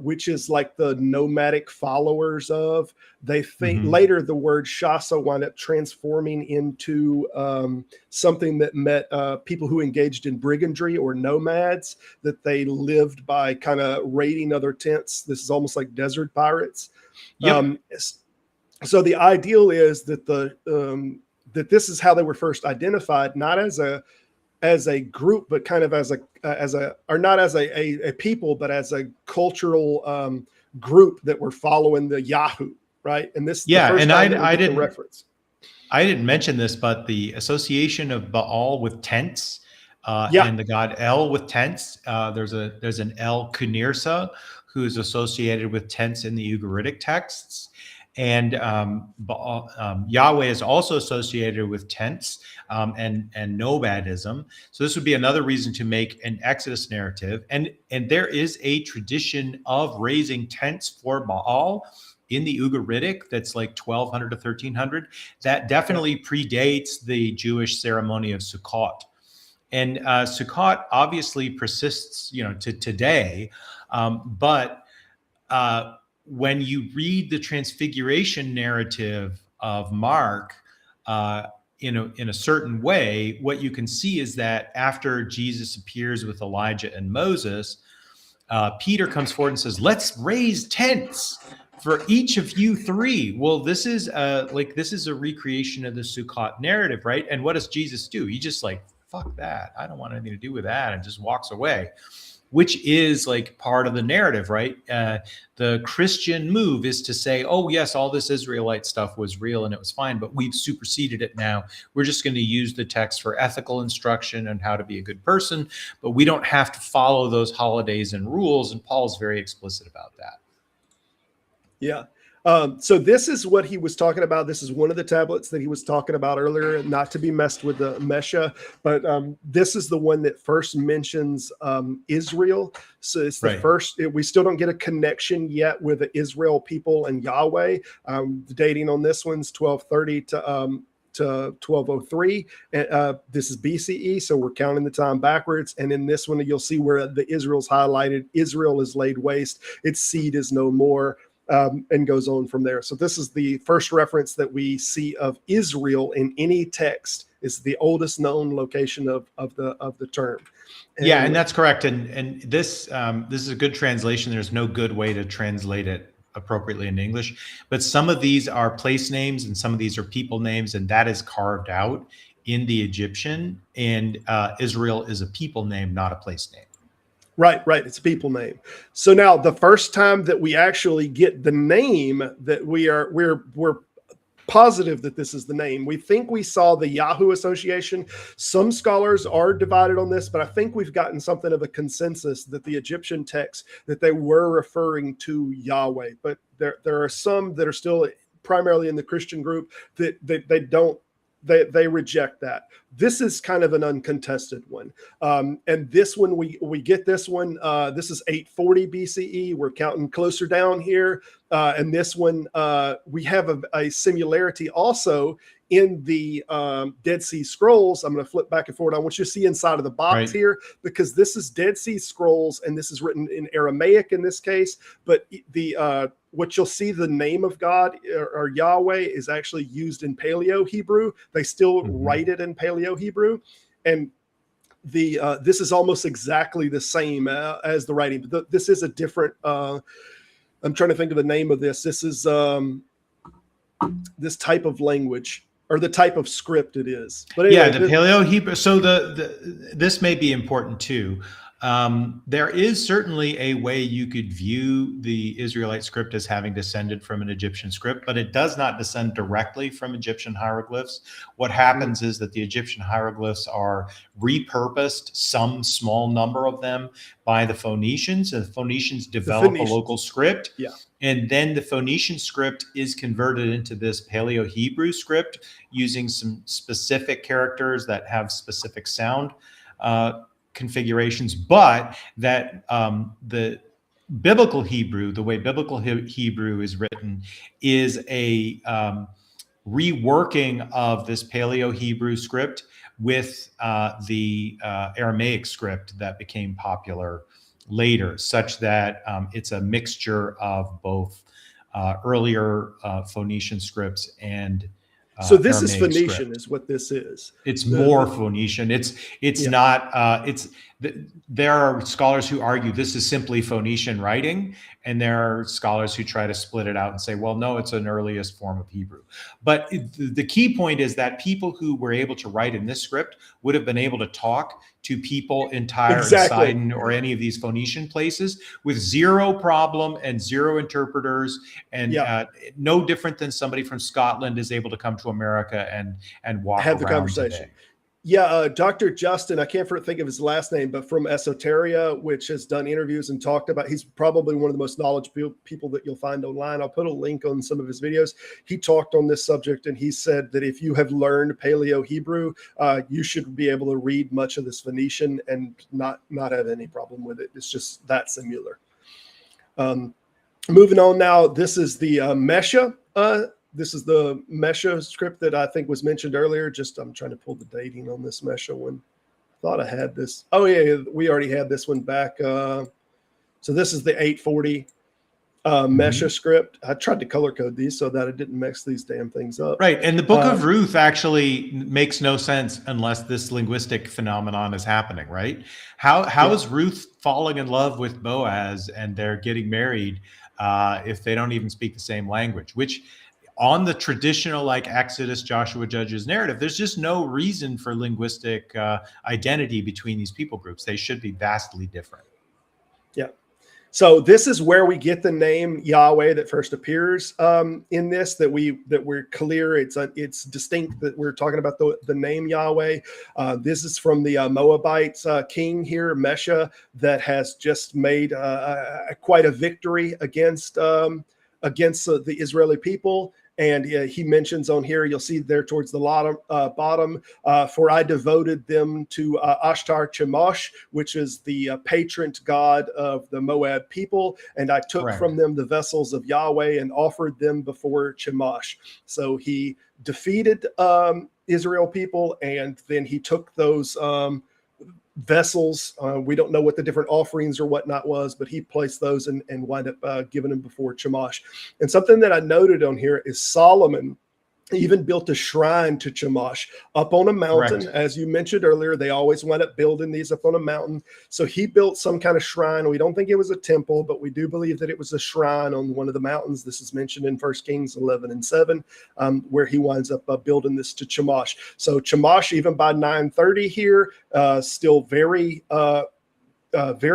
which is like the nomadic followers of. They think later the word Shasa wound up transforming into something that meant people who engaged in brigandry or nomads, that they lived by kind of raiding other tents. This is almost like desert pirates. So the ideal is that that this is how they were first identified, not as a as a group, but kind of as a or not as a people, but as a cultural group that were following the Yahoo, right? And this, Yeah, the first and time that we I get the didn't reference. I didn't mention this, but the association of Baal with tents Yeah. and the god El with tents. There's an El Kunirsa who is associated with tents in the Ugaritic texts, and Yahweh is also associated with tents and nomadism. So this would be another reason to make an Exodus narrative, and there is a tradition of raising tents for Baal in the Ugaritic that's like 1200 to 1300. That definitely predates the Jewish ceremony of Sukkot. And Sukkot obviously persists, to today. But when you read the Transfiguration narrative of Mark in a certain way, what you can see is that after Jesus appears with Elijah and Moses, Peter comes forward and says, "Let's raise tents for each of you three." Well, this is a recreation of the Sukkot narrative, right? And what does Jesus do? He just like, fuck that. I don't want anything to do with that, and just walks away, which is like part of the narrative, right? The Christian move is to say, oh yes, all this Israelite stuff was real and it was fine, but we've superseded it now. We're just going to use the text for ethical instruction and how to be a good person, but we don't have to follow those holidays and rules. And Paul's very explicit about that. Yeah. So this is what he was talking about. This is one of the tablets that he was talking about earlier, not to be messed with the Mesha, but this is the one that first mentions Israel. So it's the first, we still don't get a connection yet with the Israel people and Yahweh. The dating on this one's 1230 to 1203. This is BCE, so we're counting the time backwards. And in this one, you'll see where the Israel's highlighted. Israel is laid waste. Its seed is no more. And goes on from there. So this is the first reference that we see of Israel in any text. Is the oldest known location of the term. And that's correct. And this is a good translation. There's no good way to translate it appropriately in English, but some of these are place names and some of these are people names, and that is carved out in the Egyptian. And Israel is a people name, not a place name. Right. It's a people name. So now the first time that we actually get the name that we're positive that this is the name. We think we saw the Yahoo association. Some scholars are divided on this, but I think we've gotten something of a consensus that the Egyptian texts that they were referring to Yahweh. But there are some that are still primarily in the Christian group that they don't. They reject that. This is kind of an uncontested one. And this one, we get this one. This is 840 BCE. We're counting closer down here. And this one, we have a similarity also in the Dead Sea Scrolls. I'm going to flip back and forward. I want you to see inside of the box here, because this is Dead Sea Scrolls, and this is written in Aramaic in this case. But what you'll see, the name of God or Yahweh is actually used in Paleo Hebrew. They still write it in Paleo Hebrew, and this is almost exactly the same as the writing. But this is a different. I'm trying to think of the name of this. This is this type of language, or the type of script it is. But anyway, the Paleo Hebrew. So this may be important too. There is certainly a way you could view the Israelite script as having descended from an Egyptian script, but it does not descend directly from Egyptian hieroglyphs. What happens is that the Egyptian hieroglyphs are repurposed, some small number of them, by the Phoenicians, and the Phoenicians develop a local script. Yeah. And then the Phoenician script is converted into this Paleo Hebrew script using some specific characters that have specific sound configurations, but that the biblical Hebrew, the way biblical Hebrew is written, is a reworking of this Paleo Hebrew script with the Aramaic script that became popular later, such that it's a mixture of both earlier Phoenician scripts and so this Aramaic is Phoenician script. Is what this is. It's more Phoenician. It's not. There are scholars who argue this is simply Phoenician writing, And there are scholars who try to split it out and say, well, no, it's an earliest form of Hebrew. But the key point is that people who were able to write in this script would have been able to talk to people in Tyre and Sidon or any of these Phoenician places with zero problem and zero interpreters, and no different than somebody from Scotland is able to come to America and walk have the around conversation. Today. Yeah, Dr. Justin, I can't think of his last name, but from Esoteria, which has done interviews and talked about, he's probably one of the most knowledgeable people that you'll find online. I'll put a link on some of his videos. He talked on this subject, and he said that if you have learned Paleo Hebrew, you should be able to read much of this Phoenician and not have any problem with it. It's just that similar. Moving on now, this is the Mesha. This is the Mesha script that I think was mentioned earlier. I'm trying to pull the dating on this Mesha one. Thought I had this. Oh yeah, we already had this one back. So this is the 840 Mesha script. I tried to color code these so that I didn't mix these damn things up. Right, and the Book of Ruth actually makes no sense unless this linguistic phenomenon is happening, right? How is Ruth falling in love with Boaz and they're getting married if they don't even speak the same language? Which on the traditional like Exodus, Joshua, Judges narrative, there's just no reason for linguistic identity between these people groups. They should be vastly different. Yeah. So this is where we get the name Yahweh that first appears in this. That we're clear. It's distinct that we're talking about the name Yahweh. This is from the Moabite king here, Mesha, that has just made quite a victory against the Israeli people. And he mentions on here, you'll see there towards the bottom, for I devoted them to Ashtar Chemosh, which is the patron god of the Moab people. And I took from them the vessels of Yahweh and offered them before Chemosh. So he defeated Israel people, and then he took those vessels. We don't know what the different offerings or whatnot was, but he placed those and wind up giving them before Chemosh. And something that I noted on here is Solomon even built a shrine to Chemosh up on a mountain. Correct. As you mentioned earlier, they always wind up building these up on a mountain. So he built some kind of shrine. We don't think it was a temple, but we do believe that it was a shrine on one of the mountains. This is mentioned in 1 Kings 11:7, where he winds up building this to Chemosh. So Chemosh, even by 930 here, still very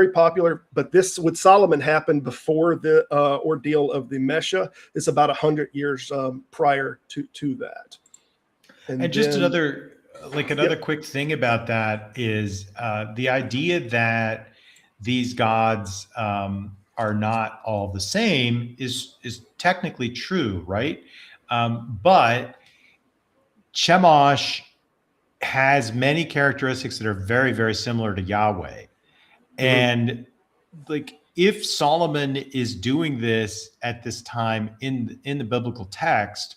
popular, but this with Solomon happened before the ordeal of the Mesha. It's about 100 years prior to that. And just another quick thing about that is the idea that these gods are not all the same is technically true, right? But Chemosh has many characteristics that are very, very similar to Yahweh. And like if Solomon is doing this at this time in the biblical text,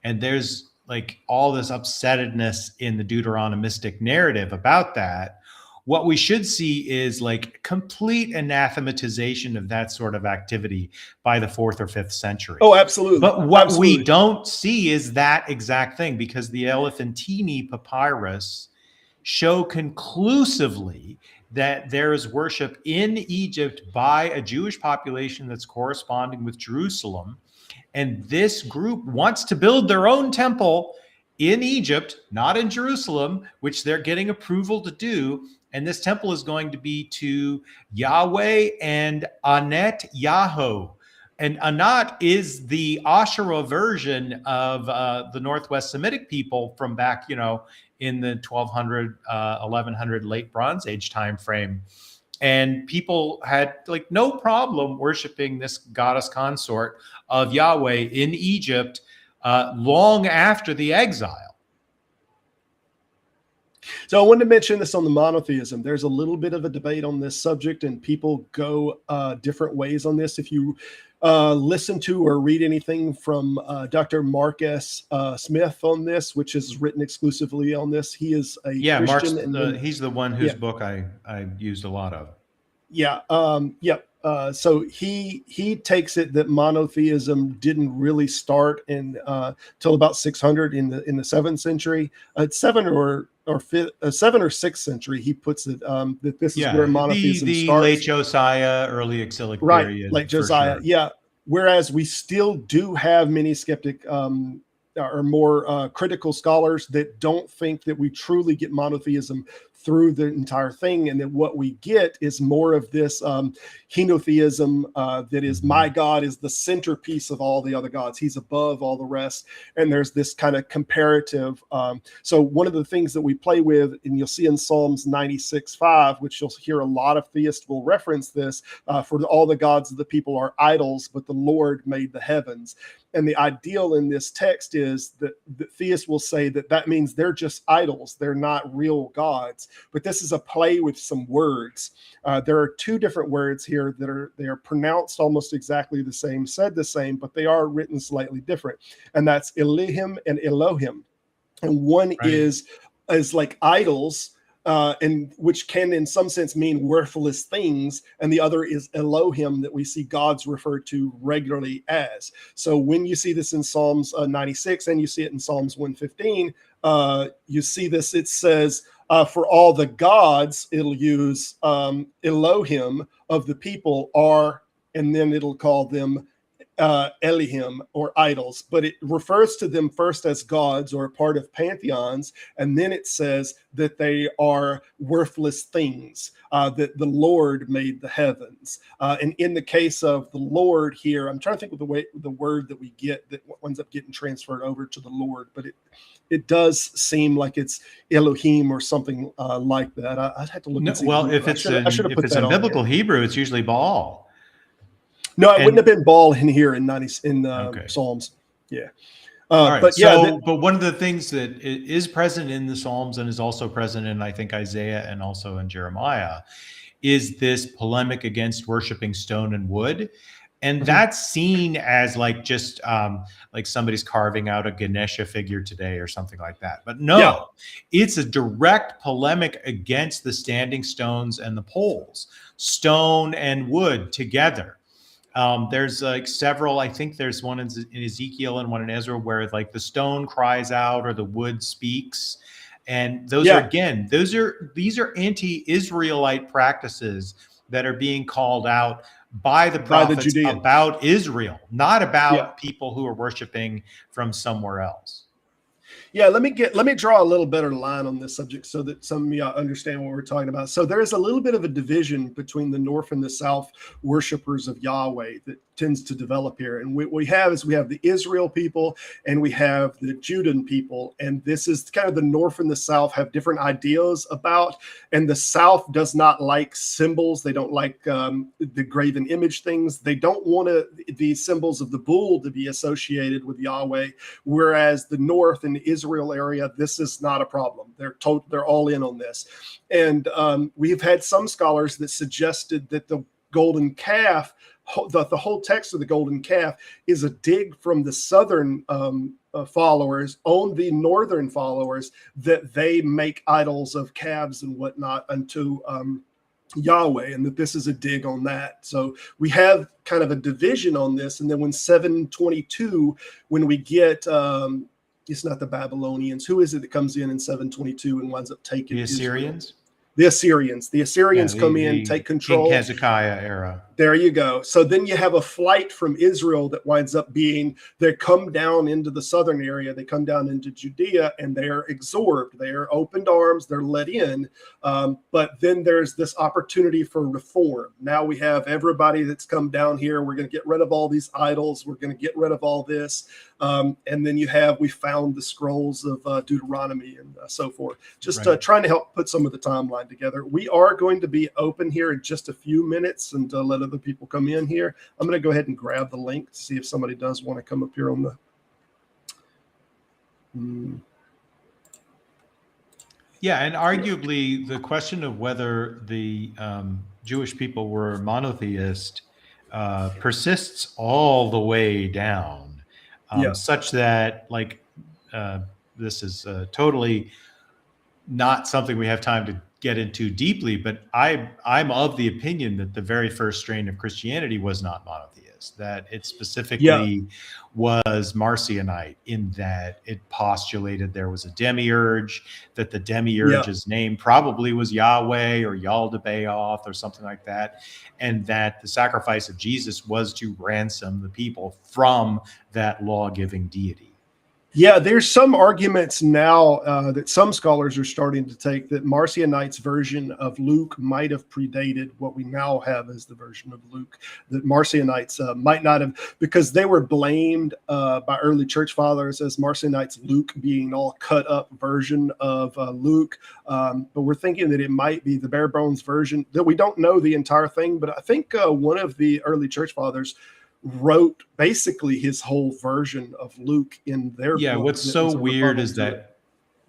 and there's like all this upsettedness in the Deuteronomistic narrative about that, what we should see is like complete anathematization of that sort of activity by the 4th or 5th century. Oh, absolutely. But what we don't see is that exact thing, because the Elephantine papyrus show conclusively that there is worship in Egypt by a Jewish population that's corresponding with Jerusalem. And this group wants to build their own temple in Egypt, not in Jerusalem, which they're getting approval to do. And this temple is going to be to Yahweh and Anet Yahweh. And Anat is the Asherah version of the Northwest Semitic people from back, in the 1200, 1100 late Bronze Age time frame. And people had like no problem worshiping this goddess consort of Yahweh in Egypt long after the exile. So I wanted to mention this on the monotheism. There's a little bit of a debate on this subject, and people go different ways on this. If you listen to or read anything from Dr. Mark S. Smith on this, which is written exclusively on this, he is a Christian. He's the one whose book I used a lot of. So he takes it that monotheism didn't really start in till about 600 in the 7th century. Seven or 6th century, he puts it that this is where monotheism the starts. late Josiah, early exilic Right, period, like Josiah. for sure. Yeah. Whereas we still do have many skeptic or more critical scholars that don't think that we truly get monotheism through the entire thing, and that what we get is more of this henotheism that is, my God is the centerpiece of all the other gods. He's above all the rest, and there's this kind of comparative. So one of the things that we play with, and you'll see in Psalms 96:5, which you'll hear a lot of theists will reference this, for all the gods of the people are idols, but the Lord made the heavens. And the ideal in this text is that the theists will say that that means they're just idols. They're not real gods. But this is a play with some words. There are two different words here that they are pronounced almost exactly the same, said the same, but they are written slightly different. And that's Elohim and Elohim. And one is like idols, and which can in some sense mean worthless things, and the other is Elohim, that we see gods referred to regularly as. So when you see this in Psalms 96 and you see it in Psalms 115, you see this, it says for all the gods, it'll use Elohim of the people are, and then it'll call them Elohim, or idols, but it refers to them first as gods or a part of pantheons, and then it says that they are worthless things, that the Lord made the heavens. And in the case of the Lord here, I'm trying to think of the word that we get that ends up getting transferred over to the Lord, but it does seem like it's Elohim or something like that. I'd have to look. No, and see. well, if it's in biblical Hebrew, it's usually Baal. No, it wouldn't have been Baal in here in Psalms. Yeah. All right. But but one of the things that is present in the Psalms and is also present in, I think, Isaiah and also in Jeremiah, is this polemic against worshiping stone and wood. And that's seen as like just like somebody's carving out a Ganesha figure today or something like that. But no, it's a direct polemic against the standing stones and the poles, stone and wood together. There's like several, I think there's one in Ezekiel and one in Ezra where like the stone cries out or the wood speaks. And those are, again, these are anti-Israelite practices that are being called out by the prophets about Israel, not about people who are worshiping from somewhere else. Yeah, let me draw a little better line on this subject so that some of y'all understand what we're talking about. So there is a little bit of a division between the North and the South worshipers of Yahweh that tends to develop here. And what we have is we have the Israel people and we have the Judean people. And this is kind of the North and the South have different ideas about. And the South does not like symbols. They don't like the graven image things. They don't want the symbols of the bull to be associated with Yahweh. Whereas the North and the Israel area, this is not a problem. They're all in on this. And we've had some scholars that suggested that the golden calf, the whole text of the golden calf is a dig from the southern followers on the northern followers, that they make idols of calves and whatnot unto Yahweh, and that this is a dig on that. So we have kind of a division on this. And then when 722, when we get it's not the Babylonians. Who is it that comes in 722 and winds up taking the Assyrians? Israel? The Assyrians come in, take control. King Hezekiah era. There you go. So then you have a flight from Israel that winds up being, they come down into the southern area, they come down into Judea, and they are absorbed. They are opened arms, they're let in. But then there's this opportunity for reform. Now we have everybody that's come down here. We're going to get rid of all these idols. We're going to get rid of all this. And then we found the scrolls of Deuteronomy and so forth. Just trying to help put some of the timeline together. We are going to be open here in just a few minutes and let other people come in here. I'm going to go ahead and grab the link to see if somebody does want to come up here on the. Yeah, and arguably the question of whether the Jewish people were monotheist persists all the way down, such that this is totally not something we have time get into deeply, but I'm of the opinion that the very first strain of Christianity was not monotheist, that it specifically was Marcionite, in that it postulated there was a demiurge, that the demiurge's name probably was Yahweh or Yaldabaoth or something like that, and that the sacrifice of Jesus was to ransom the people from that law-giving deity. Yeah, there's some arguments now that some scholars are starting to take that Marcionite's version of Luke might have predated what we now have as the version of Luke. That Marcionites might not have, because they were blamed by early church fathers as Marcionite's Luke being all cut up version of Luke. But we're thinking that it might be the bare bones version, that we don't know the entire thing. But I think one of the early church fathers wrote basically his whole version of Luke in their book. What's so weird is that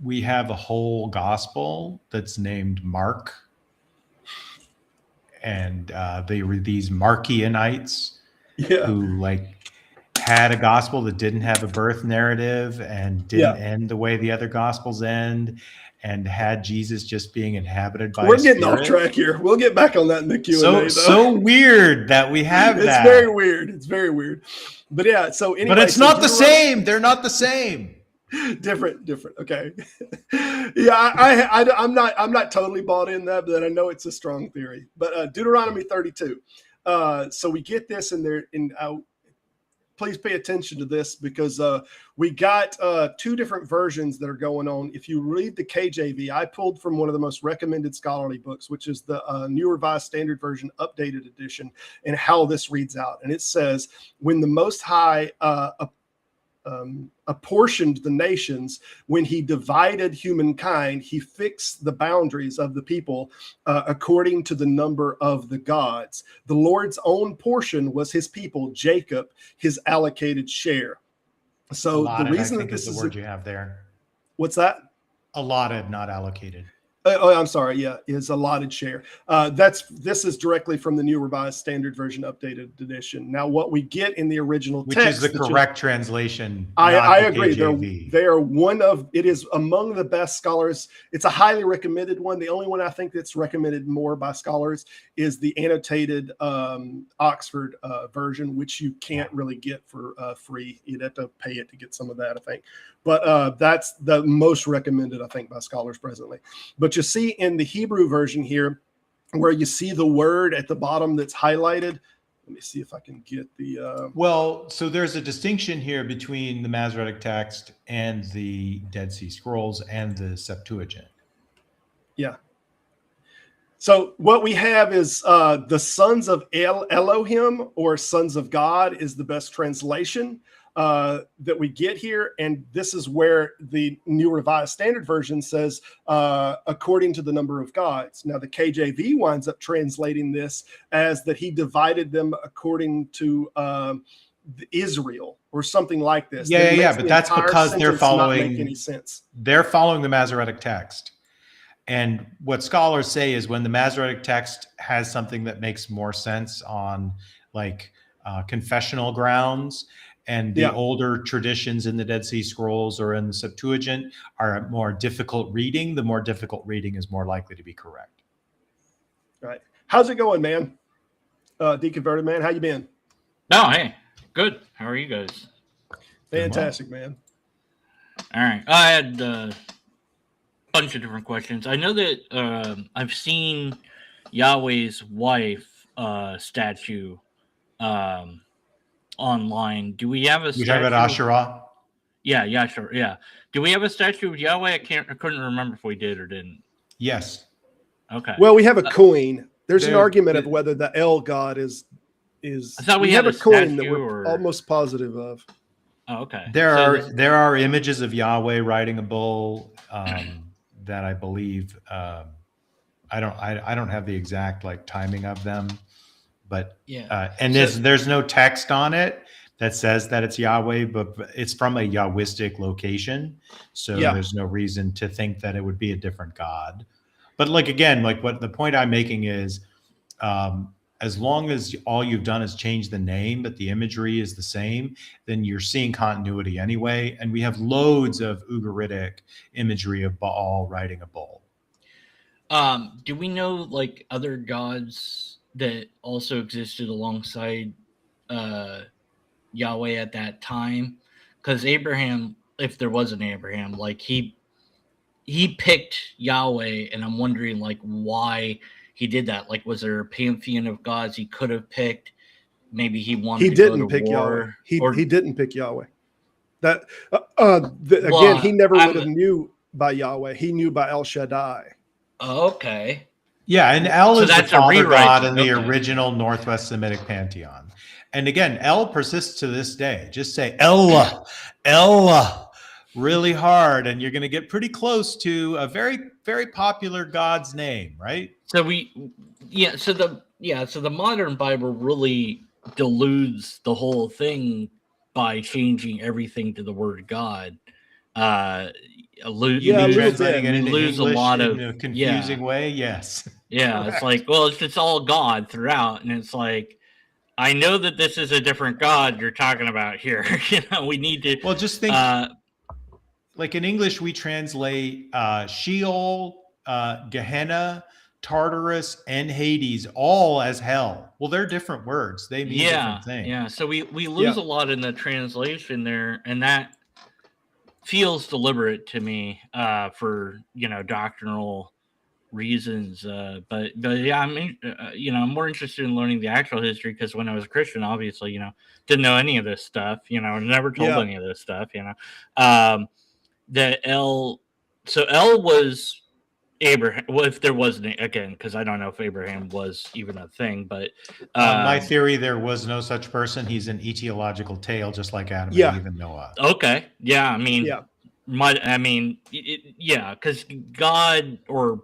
we have a whole gospel that's named Mark, and they were these Markianites who like had a gospel that didn't have a birth narrative and didn't end the way the other gospels end, and had Jesus just being inhabited by. We're getting off track here. We'll get back on that in the Q&A. So weird that we have that. It's very weird. It's very weird. But yeah, so anyway. But it's not the same. They're not the same. Different. Okay. Yeah, I'm not totally bought in that, but I know it's a strong theory. But Deuteronomy 32. So we get this in there. Please pay attention to this, because we got two different versions that are going on. If you read the KJV, I pulled from one of the most recommended scholarly books, which is the New Revised Standard Version Updated Edition, and how this reads out. And it says, when the Most High apportioned the nations, when he divided humankind, he fixed the boundaries of the people according to the number of the gods. The Lord's own portion was his people, Jacob, his allocated share. So the reason that this is the word you have there. What's that? Allotted, not allocated. Oh, I'm sorry. Yeah, is allotted share. This is directly from the New Revised Standard Version Updated Edition. Now, what we get in the original text, which is the correct translation. I agree. They are it is among the best scholars. It's a highly recommended one. The only one I think that's recommended more by scholars is the annotated Oxford version, which you can't really get for free. You'd have to pay it to get some of that, I think. But that's the most recommended, I think, by scholars presently. But you see in the Hebrew version here, where you see the word at the bottom that's highlighted. Let me see if I can get the... Well, so there's a distinction here between the Masoretic text and the Dead Sea Scrolls and the Septuagint. Yeah. So what we have is the sons of Elohim, or sons of God, is the best translation that we get here. And this is where the New Revised Standard Version says, according to the number of gods. Now the KJV winds up translating this as that he divided them according to Israel, or something like this. Yeah, but that's because they're following, not make any sense. They're following the Masoretic text. And what scholars say is when the Masoretic text has something that makes more sense on like confessional grounds, and the older traditions in the Dead Sea Scrolls or in the Septuagint are more difficult reading, the more difficult reading is more likely to be correct. All right. How's it going, man? Deconverted man, how you been? No, hey, good. How are you guys? Fantastic, man. All right. I had a bunch of different questions. I know that I've seen Yahweh's wife statue online. Do we have a statue? You talking about Asherah? Yeah, sure. Yeah. Do we have a statue of Yahweh? I couldn't remember if we did or didn't. Yes. Okay. Well, we have a coin. There's an argument of whether the El God is. I thought we had a coin that we're almost positive of. Oh, okay. There are images of Yahweh riding a bull that I believe. I don't have the exact like timing of them. But and there's no text on it that says that it's Yahweh, but it's from a Yahwistic location, so there's no reason to think that it would be a different God. But like again, like what the point I'm making is, as long as all you've done is change the name, but the imagery is the same, then you're seeing continuity anyway. And we have loads of Ugaritic imagery of Baal riding a bull. Do we know like other gods that also existed alongside Yahweh at that time? Because Abraham, if there was an Abraham, like he picked Yahweh, and I'm wondering like why he did that. Like, was there a pantheon of gods he could have picked? Maybe he wanted to go to pick war. Yahweh. He didn't pick Yahweh. That Well, again, he never would have knew by Yahweh. He knew by El Shaddai. Okay. Yeah, and El So is the that's a father rewrite god then, in the okay. original Northwest Semitic pantheon. And again, El persists to this day. Just say El, El, really hard, and you're going to get pretty close to a very, very popular god's name, right? So so the modern Bible really deludes the whole thing by changing everything to the word God. Translating it into lose English a lot of in a confusing way. Yes. Yeah, it's like, well, it's all God throughout, and it's like, I know that this is a different God you're talking about here. We need to. Well, just think, like in English, we translate Sheol, Gehenna, Tartarus, and Hades all as hell. Well, they're different words. They mean different things. Yeah. So we lose a lot in the translation there, and that feels deliberate to me for doctrinal reasons. But yeah, I'm more interested in learning the actual history, because when I was a Christian, obviously, didn't know any of this stuff. Never told any of this stuff. That El was Abraham. Well, if there wasn't, again, because I don't know if Abraham was even a thing, but my theory, there was no such person. He's an etiological tale, just like Adam and Eve and Noah. Okay, yeah, I mean, because God, or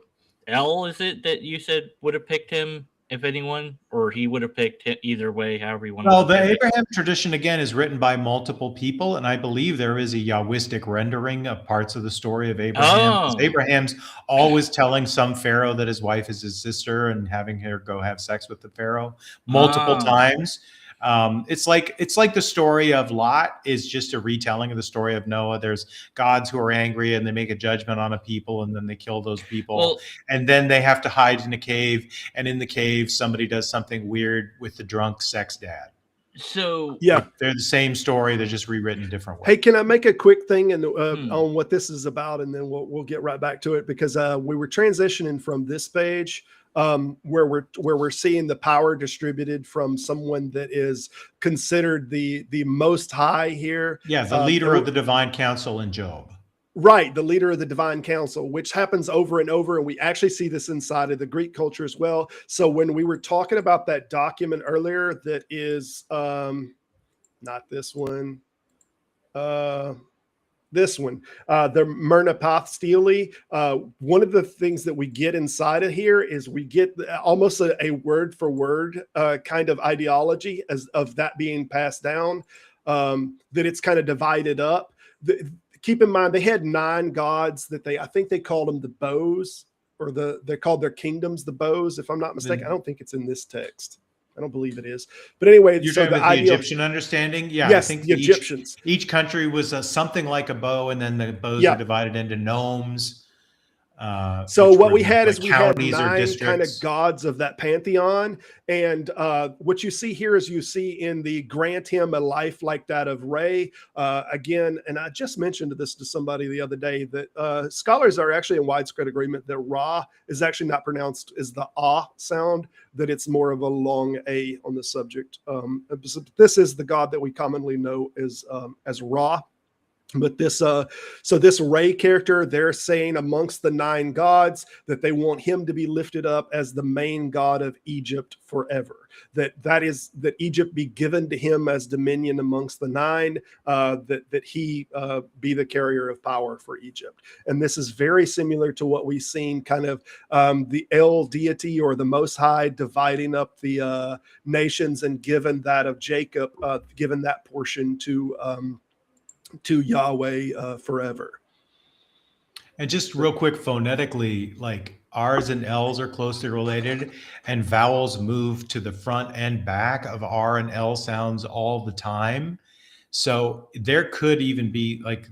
El, is it that you said would have picked him, if anyone, or he would have picked him, either way, however you want to. Well, the Abraham tradition, again, is written by multiple people, and I believe there is a Yahwistic rendering of parts of the story of Abraham. Abraham's always telling some pharaoh that his wife is his sister and having her go have sex with the pharaoh multiple times. It's like the story of Lot is just a retelling of the story of Noah. There's gods who are angry and they make a judgment on a people, and then they kill those people, and then they have to hide in a cave, and in the cave somebody does something weird with the drunk sex dad. So they're the same story, they're just rewritten a different way. Hey, can I make a quick thing on what this is about, and then we'll get right back to it, because we were transitioning from this page where we're seeing the power distributed from someone that is considered the most high here. Yeah, the leader of the divine council in Job. Right, the leader of the divine council, which happens over and over, and we actually see this inside of the Greek culture as well. So when we were talking about that document earlier, that is not this one. This one, the Merneptah Stele. One of the things that we get inside of here is we get almost a word for word kind of ideology of that being passed down, that it's kind of divided up. Keep in mind, they had 9 gods that I think they called them the bows, or they called their kingdoms the bows, if I'm not mistaken. I don't think it's in this text. I don't believe it is. But anyway, you're talking about the Egyptian understanding? Yeah, yes, I think the Egyptians. Each country was something like a bow, and then the bows are divided into nomes. So what we had is we had 9 districts. kind of gods of that pantheon. And what you see here is you see in the grant him a life like that of Ray. Again, and I just mentioned this to somebody the other day, that scholars are actually in widespread agreement that Ra is actually not pronounced as the ah sound, that it's more of a long A on the subject. This is the god that we commonly know as Ra. But this Ray character, they're saying amongst the 9 gods that they want him to be lifted up as the main god of Egypt forever. That Egypt be given to him as dominion amongst the 9. That he be the carrier of power for Egypt. And this is very similar to what we've seen, kind of the El deity, or the Most High, dividing up the nations and given that of Jacob, given that portion to Yahweh forever. And just real quick, phonetically, like R's and L's are closely related, and vowels move to the front and back of R and L sounds all the time. So there could even be, like,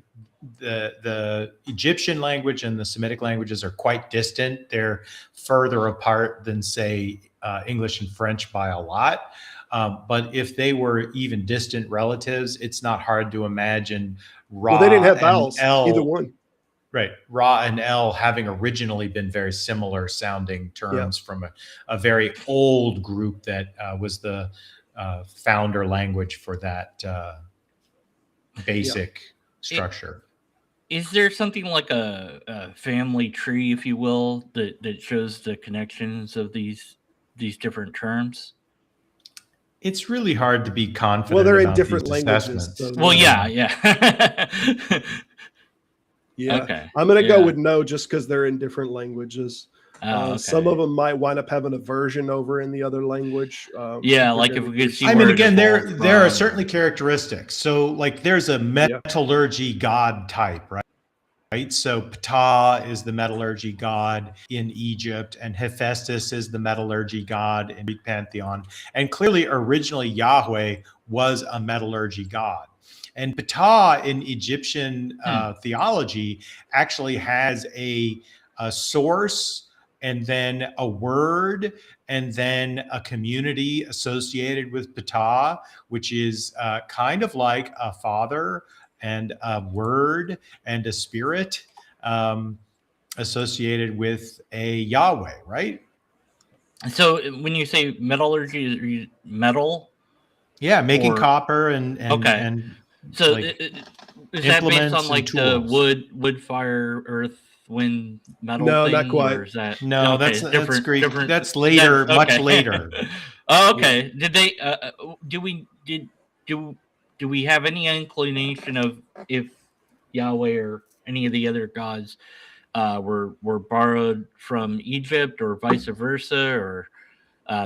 the Egyptian language and the Semitic languages are quite distant. They're further apart than, say, English and French by a lot. But if they were even distant relatives, it's not hard to imagine Ra Well, they didn't have and vowels, El, either one. right? Ra and El having originally been very similar sounding terms from a very old group that was the founder language for that basic structure. Is there something like a family tree, if you will, that shows the connections of these different terms? It's really hard to be confident. Well, they're in about different these languages. assessments. Well, yeah. Yeah. Okay. I'm going to go with no, just because they're in different languages. Okay. Some of them might wind up having a version over in the other language. Yeah, like if we could see. I mean, where it again, evolved there are from. certainly characteristics. So, like, there's a metallurgy god type, right? Right. So Ptah is the metallurgy god in Egypt, and Hephaestus is the metallurgy god in Greek pantheon. And clearly, originally Yahweh was a metallurgy god. And Ptah in Egyptian theology actually has a source, and then a word, and then a community associated with Ptah, which is kind of like a father and a word and a spirit associated with a Yahweh, right? So when you say metallurgy, metal? Yeah, making copper and so like is that based on like the wood, fire, earth, wind, metal? No, thing, not quite. Or is that that's different? Greek. Different, that's later, okay. much later. Oh, okay. Did they? Do we have any inclination of if Yahweh or any of the other gods were borrowed from Egypt or vice versa, or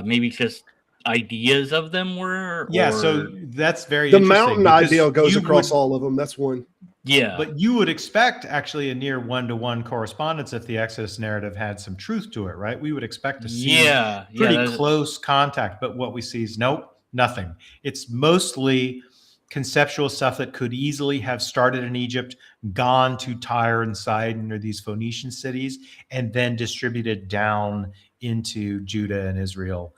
maybe just ideas of them were? Yeah, or... so that's very The interesting. mountain ideal goes across all of them. That's one. Yeah. But you would expect actually a near one-to-one correspondence if the Exodus narrative had some truth to it, right? We would expect to see pretty close contact, but what we see is nope, nothing. It's mostly conceptual stuff that could easily have started in Egypt, gone to Tyre and Sidon or these Phoenician cities, and then distributed down into Judah and Israel.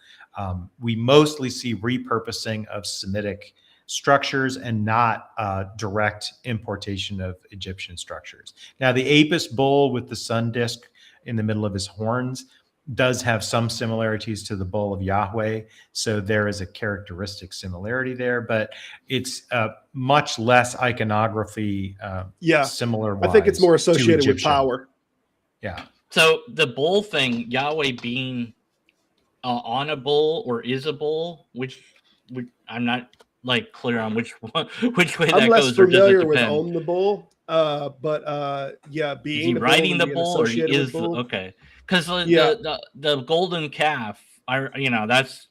We mostly see repurposing of Semitic structures and not direct importation of Egyptian structures. Now, the Apis bull with the sun disk in the middle of his horns does have some similarities to the bull of Yahweh. So there is a characteristic similarity there, but it's much less iconography similar. I think it's more associated with power. Yeah. So the bull thing, Yahweh being on a bull or is a bull, which I'm not like clear on which way that goes. I'm less familiar with on the bull, but being is he riding the bull or he is bull? Okay. Because the golden calf, that's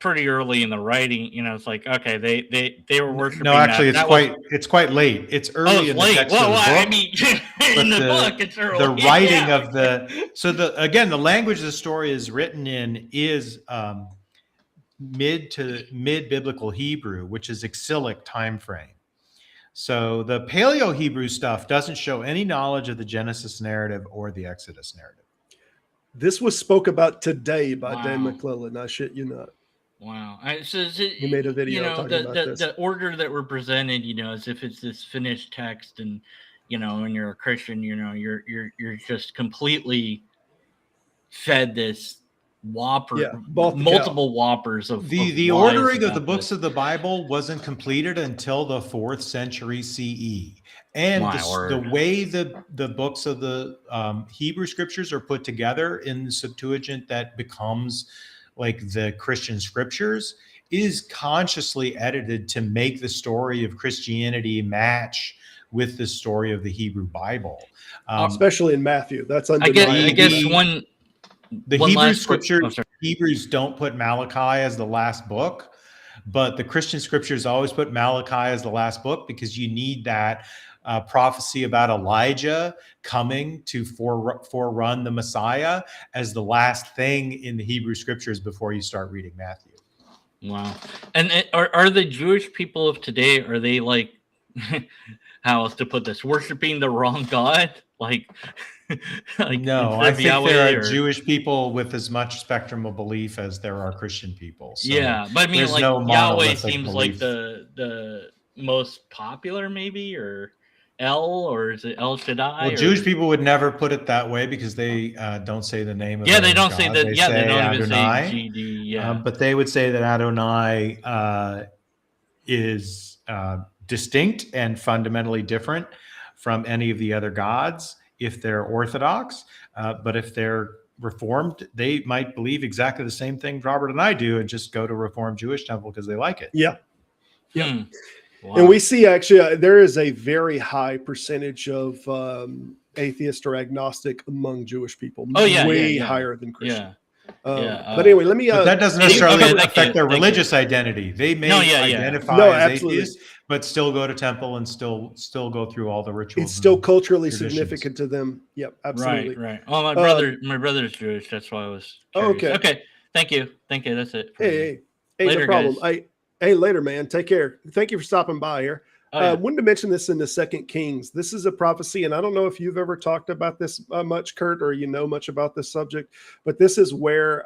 pretty early in the writing. It's like, okay, they were worshiping. No, actually, it's quite late. It's early in the text of the book. I mean, in the book, it's early. The writing of the language the story is written in is mid biblical Hebrew, which is exilic time frame. So the Paleo Hebrew stuff doesn't show any knowledge of the Genesis narrative or the Exodus narrative. This was spoke about today by Dan McClellan. I shit you not. Wow. He made a video talking about this. The order that we're presented, as if it's this finished text, and when you're a Christian, you're just completely fed this whopper, multiple whoppers of the ordering of the books of the Bible wasn't completed until the 4th century CE. And the way the books of the Hebrew scriptures are put together in the Septuagint that becomes like the Christian scriptures is consciously edited to make the story of Christianity match with the story of the Hebrew Bible. Especially in Matthew. That's undeniable. I guess one Hebrew scriptures, Hebrews don't put Malachi as the last book, but the Christian scriptures always put Malachi as the last book because you need that prophecy about Elijah coming to forerun the Messiah as the last thing in the Hebrew scriptures before you start reading Matthew. Wow. And are the Jewish people of today, are they like, how else to put this, worshiping the wrong God, like No, instead I of think Yahweh, there are or Jewish people with as much spectrum of belief as there are Christian people. So yeah, but I mean, there's like no Yahweh monolithic seems belief. like the most popular, maybe, or or is it El Shaddai? Well, Jewish people would never put it that way because they don't say the name of Yeah, their they don't say God. that. They Yeah, they say don't even say Adonai. GD. Yeah, But they would say that Adonai is distinct and fundamentally different from any of the other gods if they're Orthodox. But if they're Reformed, they might believe exactly the same thing Robert and I do and just go to Reformed Jewish temple because they like it. Yeah. Yeah. Wow. And we see actually there is a very high percentage of atheist or agnostic among Jewish people. Oh, yeah, way yeah, yeah. hire than Christian. Yeah. But anyway, let me. But that doesn't okay, necessarily thank affect you, their thank you. religious identity. They may No, yeah. identify No, as absolutely. atheists, but still go to temple and still go through all the rituals. It's still and culturally traditions. significant to them. Yep, absolutely. Right. Oh, my brother's Jewish. That's why I was curious. Okay. Thank you. That's it. Hey, Later, no problem. guys. Hey, later, man. Take care. Thank you for stopping by here. Oh, yeah. Wanted to mention this in the Second Kings. This is a prophecy, and I don't know if you've ever talked about this much, Curt, or you know much about this subject, but this is where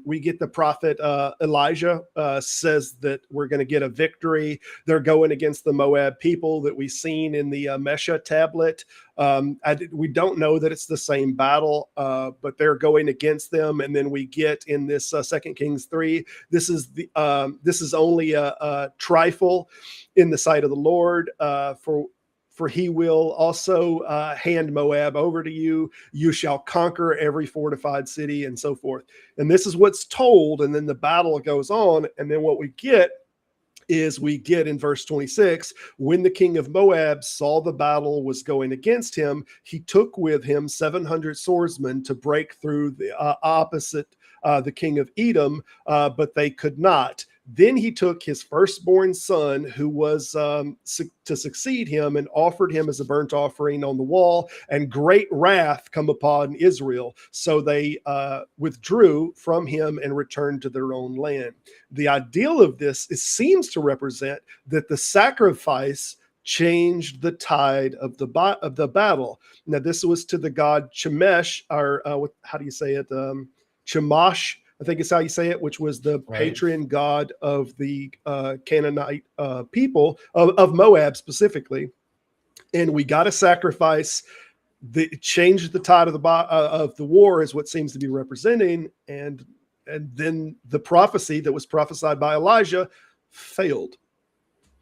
we get the prophet Elijah says that we're going to get a victory. They're going against the Moab people that we've seen in the Mesha tablet. We don't know that it's the same battle, but they're going against them. And then we get in this 2 Kings 3. This is only a trifle in the sight of the Lord, for he will also hand Moab over to you. You shall conquer every fortified city, and so forth. And this is what's told. And then the battle goes on. And then what we get in verse 26, when the king of Moab saw the battle was going against him, he took with him 700 swordsmen to break through the opposite the king of Edom, but they could not. Then he took his firstborn son, who was to succeed him, and offered him as a burnt offering on the wall, and great wrath come upon Israel. So they withdrew from him and returned to their own land. The ideal of this seems to represent that the sacrifice changed the tide of the battle. Now, this was to the god Chemesh, or how do you say it? Chemosh, I think is how you say it, which was the patron god of the Canaanite people of Moab specifically. And we got a sacrifice that changed the tide of the war, is what seems to be representing. And then the prophecy that was prophesied by Elijah failed.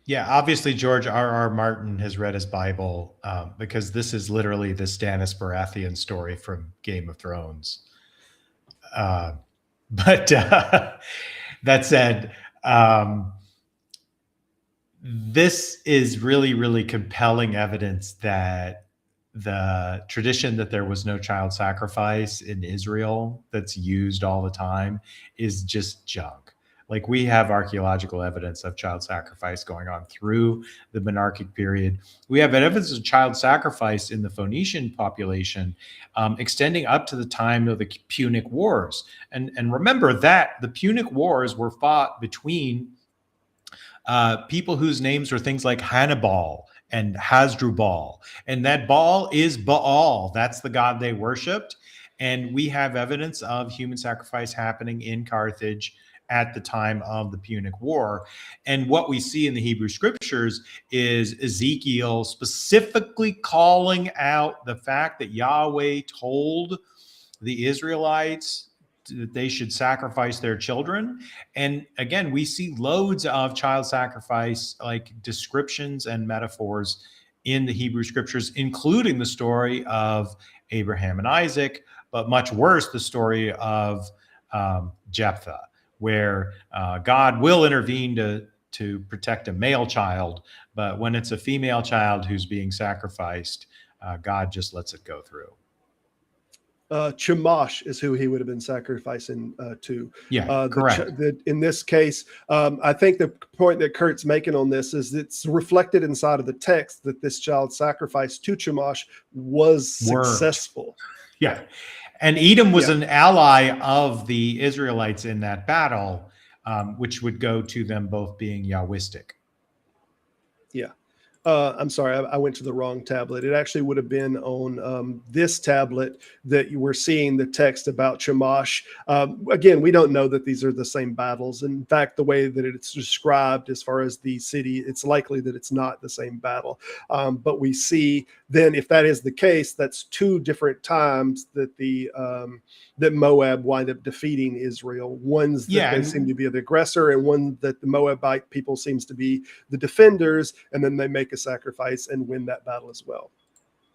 Yeah, obviously George R.R. Martin has read his Bible, because this is literally the Stannis Baratheon story from Game of Thrones. But that said, this is really, really compelling evidence that the tradition that there was no child sacrifice in Israel that's used all the time is just junk. Like, we have archaeological evidence of child sacrifice going on through the monarchic period. We have evidence of child sacrifice in the Phoenician population, extending up to the time of the Punic Wars. And remember that the Punic Wars were fought between people whose names were things like Hannibal and Hasdrubal. And that Baal is Baal. That's the god they worshipped. And we have evidence of human sacrifice happening in Carthage at the time of the Punic War. And what we see in the Hebrew scriptures is Ezekiel specifically calling out the fact that Yahweh told the Israelites that they should sacrifice their children. And again, we see loads of child sacrifice, like descriptions and metaphors in the Hebrew scriptures, including the story of Abraham and Isaac, but much worse, the story of Jephthah, where God will intervene to protect a male child, but when it's a female child who's being sacrificed, God just lets it go through. Chemosh is who he would have been sacrificing to. Yeah, correct. In this case, I think the point that Curt's making on this is it's reflected inside of the text that this child sacrifice to Chemosh was successful. Yeah. And Edom was an ally of the Israelites in that battle, which would go to them both being Yahwistic. Yeah. I'm sorry, I went to the wrong tablet. It actually would have been on this tablet that you were seeing the text about Shamash. Again, we don't know that these are the same battles. In fact, the way that it's described as far as the city, it's likely that it's not the same battle. But we see then, if that is the case, that's two different times that that Moab wind up defeating Israel. One's that they seem to be the aggressor, and one that the Moabite people seems to be the defenders, and then they make a sacrifice and win that battle as well.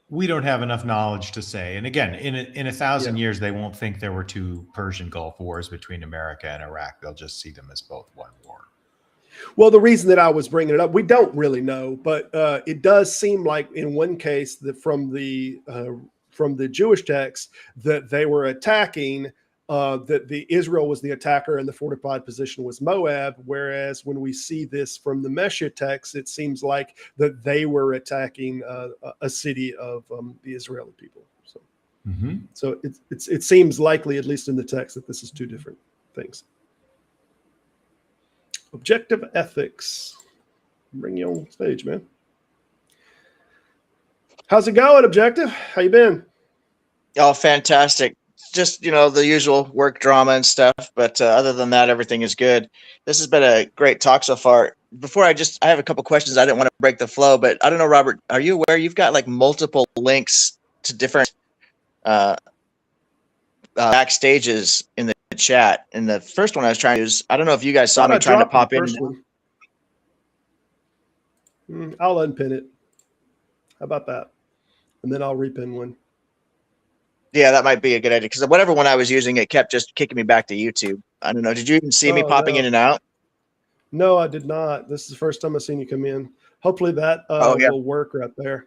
We don't have enough knowledge to say. And again, in 1,000 years, they won't think there were two Persian Gulf Wars between America and Iraq. They'll just see them as both one war. Well, the reason that I was bringing it up, we don't really know, but it does seem like in one case that from the Jewish text that they were attacking, that the Israel was the attacker and the fortified position was Moab. Whereas when we see this from the Mesha text, it seems like that they were attacking a city of the Israeli people. So, so it seems likely, at least in the text, that this is two different things. Objective ethics. Bring you on stage, man. How's it going, Objective? How you been? Oh, fantastic. Just, the usual work drama and stuff. But other than that, everything is good. This has been a great talk so far. Before I have a couple questions. I didn't want to break the flow, but I don't know, Robert, are you aware you've got like multiple links to different backstages in the chat? And the first one I was trying to use, I don't know if you guys saw me trying to pop in. I'll unpin it. How about that? And then I'll repin one. Yeah, that might be a good idea, because whatever one I was using, it kept just kicking me back to YouTube. I don't know. Did you even see me popping in and out? No, I did not. This is the first time I've seen you come in. Hopefully that will work right there.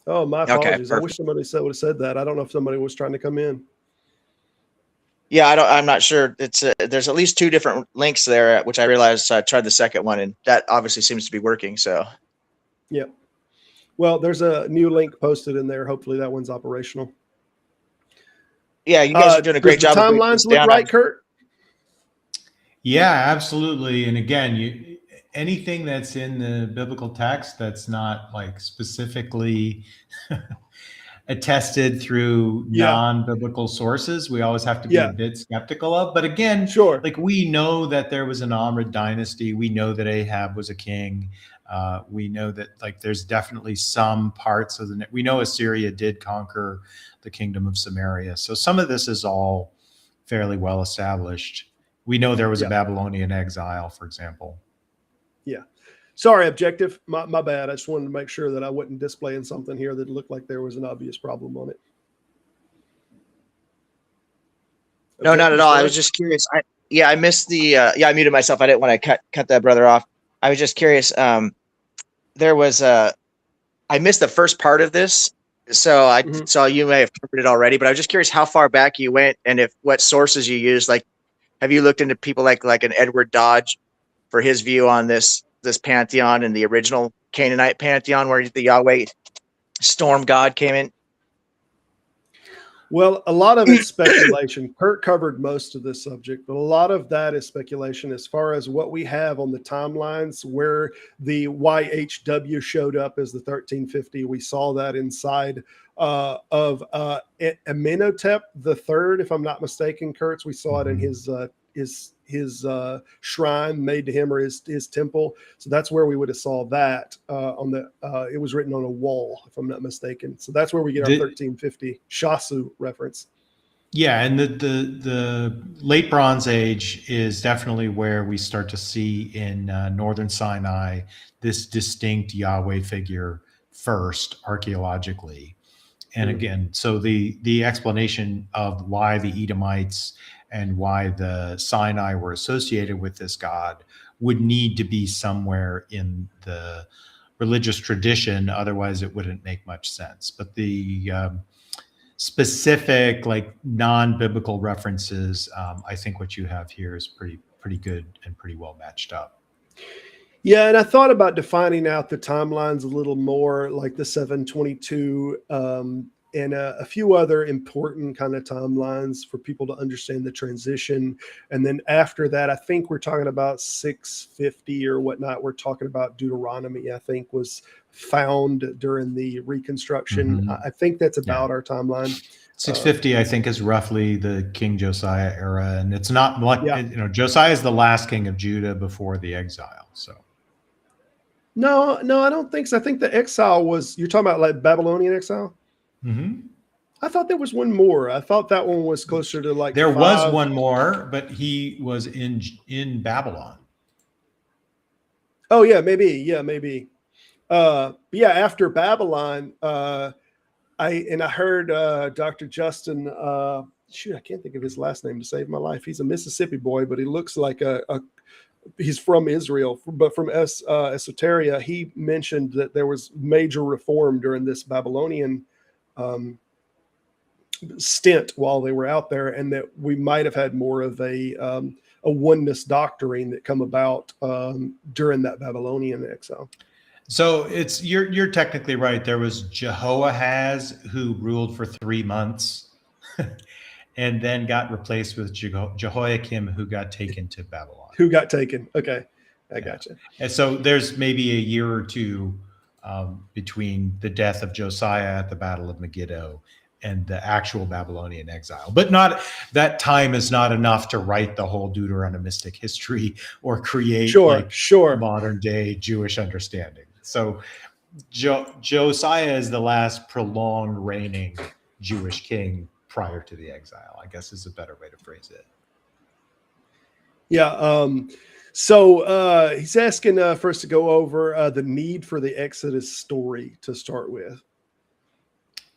Oh, my apologies. I wish somebody would have said that. I don't know if somebody was trying to come in. Yeah, I'm not sure. It's there's at least two different links there, which I realized. I tried the second one, and that obviously seems to be working. So, yeah. Well, there's a new link posted in there. Hopefully that one's operational. Yeah, you guys are doing a great job. Timelines look right, Curt? Yeah, absolutely. And again, anything that's in the biblical text that's not like specifically attested through non-biblical sources, we always have to be a bit skeptical of. But again, like we know that there was an Amrud dynasty. We know that Ahab was a king. We know that like there's definitely some parts of we know Assyria did conquer the kingdom of Samaria. So some of this is all fairly well established. We know there was a Babylonian exile, for example. Yeah. Sorry, Objective. My bad. I just wanted to make sure that I wasn't displaying something here that looked like there was an obvious problem on it. No, not at all. I was just curious. I missed the I muted myself. I didn't want to cut that brother off. I was just curious. There was I missed the first part of this, so I saw you may have covered it already. But I was just curious how far back you went and what sources you used. Like, have you looked into people like an Edward Dodge for his view on this pantheon and the original Canaanite pantheon where the Yahweh storm god came in? Well, a lot of it's speculation. Curt covered most of this subject, but a lot of that is speculation as far as what we have on the timelines where the YHWH showed up as the 1350. We saw that inside of Amenhotep III, if I'm not mistaken, Kurtz. We saw it in his shrine made to him, or his temple. So that's where we would have saw that on the it was written on a wall, if I'm not mistaken. So that's where we get our 1350 Shasu reference. Yeah, and the late Bronze Age is definitely where we start to see in northern Sinai this distinct Yahweh figure first archaeologically. And again, so the explanation of why the Edomites and why the Sinai were associated with this god would need to be somewhere in the religious tradition. Otherwise, it wouldn't make much sense. But the specific, like non-biblical references, I think what you have here is pretty good and pretty well matched up. Yeah, and I thought about defining out the timelines a little more, like the 722 and a few other important kind of timelines for people to understand the transition. And then after that, I think we're talking about 650 or whatnot. We're talking about Deuteronomy, I think, was found during the Reconstruction. I think that's about our timeline. 650, I think, is roughly the King Josiah era, and it's not like Josiah is the last king of Judah before the exile. So, no, I don't think so. I think the exile was, you're talking about like Babylonian exile. I thought there was one more. I thought that one was closer to like there was one more, but he was in Babylon. Oh yeah, maybe. But yeah, after Babylon, I heard Dr. Justin, I can't think of his last name to save my life. He's a Mississippi boy, but he looks like he's from Israel, but from Esoteria. He mentioned that there was major reform during this Babylonian stint while they were out there, and that we might have had more of a oneness doctrine that come about during that Babylonian exile. So you're technically right. There was Jehoahaz, who ruled for 3 months and then got replaced with Jehoiakim, who got taken to Babylon. Who got taken? Okay, I gotcha. And so there's maybe a year or two between the death of Josiah at the Battle of Megiddo and the actual Babylonian exile. But that time is not enough to write the whole Deuteronomistic history or create modern day Jewish understanding. So Josiah is the last prolonged reigning Jewish king prior to the exile, I guess is a better way to phrase it. Yeah. So he's asking for us to go over the need for the Exodus story to start with.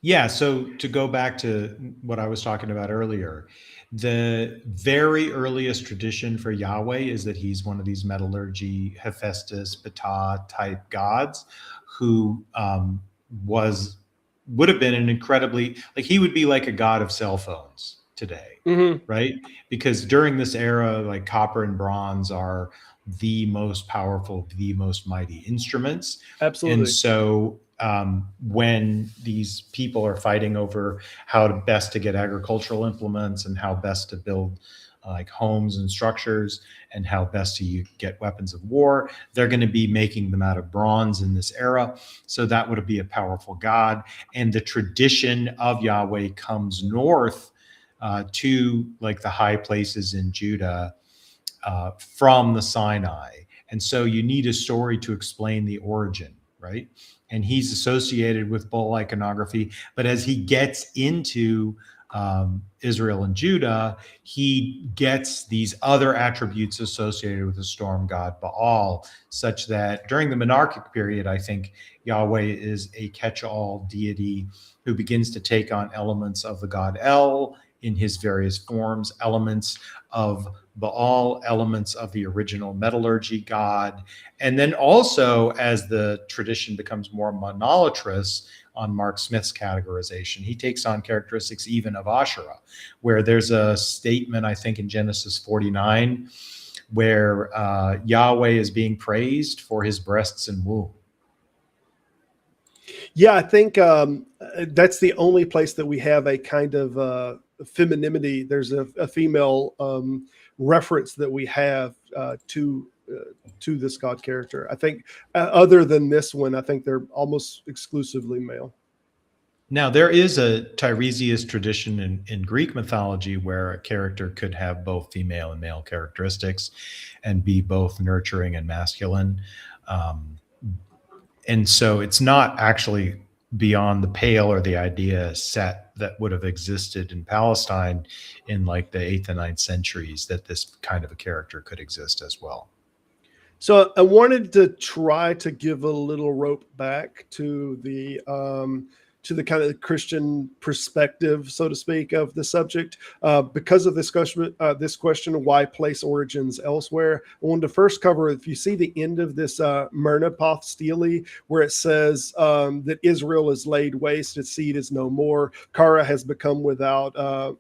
Yeah. So to go back to what I was talking about earlier, the very earliest tradition for Yahweh is that he's one of these metallurgy, Hephaestus, Ptah type gods who would have been an incredibly, like he would be like a god of cell phones today, right? Because during this era, like copper and bronze are the most powerful, the most mighty instruments. Absolutely. And so when these people are fighting over how best to get agricultural implements and how best to build like homes and structures and how best to get weapons of war, they're going to be making them out of bronze in this era. So that would be a powerful god. And the tradition of Yahweh comes north to like the high places in Judah from the Sinai. And so you need a story to explain the origin, right? And he's associated with bull iconography. But as he gets into Israel and Judah, he gets these other attributes associated with the storm god Baal, such that during the monarchic period, I think Yahweh is a catch-all deity who begins to take on elements of the god El in his various forms, elements of Baal, elements of the original metallurgy god. And then also, as the tradition becomes more monolatrous on Mark Smith's categorization, he takes on characteristics even of Asherah, where there's a statement, I think, in Genesis 49, where Yahweh is being praised for his breasts and womb. Yeah, I think that's the only place that we have a kind of femininity. There's a female reference that we have to this god character. I think other than this one, I think they're almost exclusively male. Now, there is a Tiresias tradition in Greek mythology where a character could have both female and male characteristics and be both nurturing and masculine. And so it's not actually beyond the pale or the idea set that would have existed in Palestine in like the 8th and 9th centuries that this kind of a character could exist as well. So I wanted to try to give a little rope back to the kind of Christian perspective, so to speak, of the subject. Because of this question, why place origins elsewhere? I wanted to first cover, if you see the end of this Merneptah Stele, where it says that Israel is laid waste, its seed is no more. Kara has become without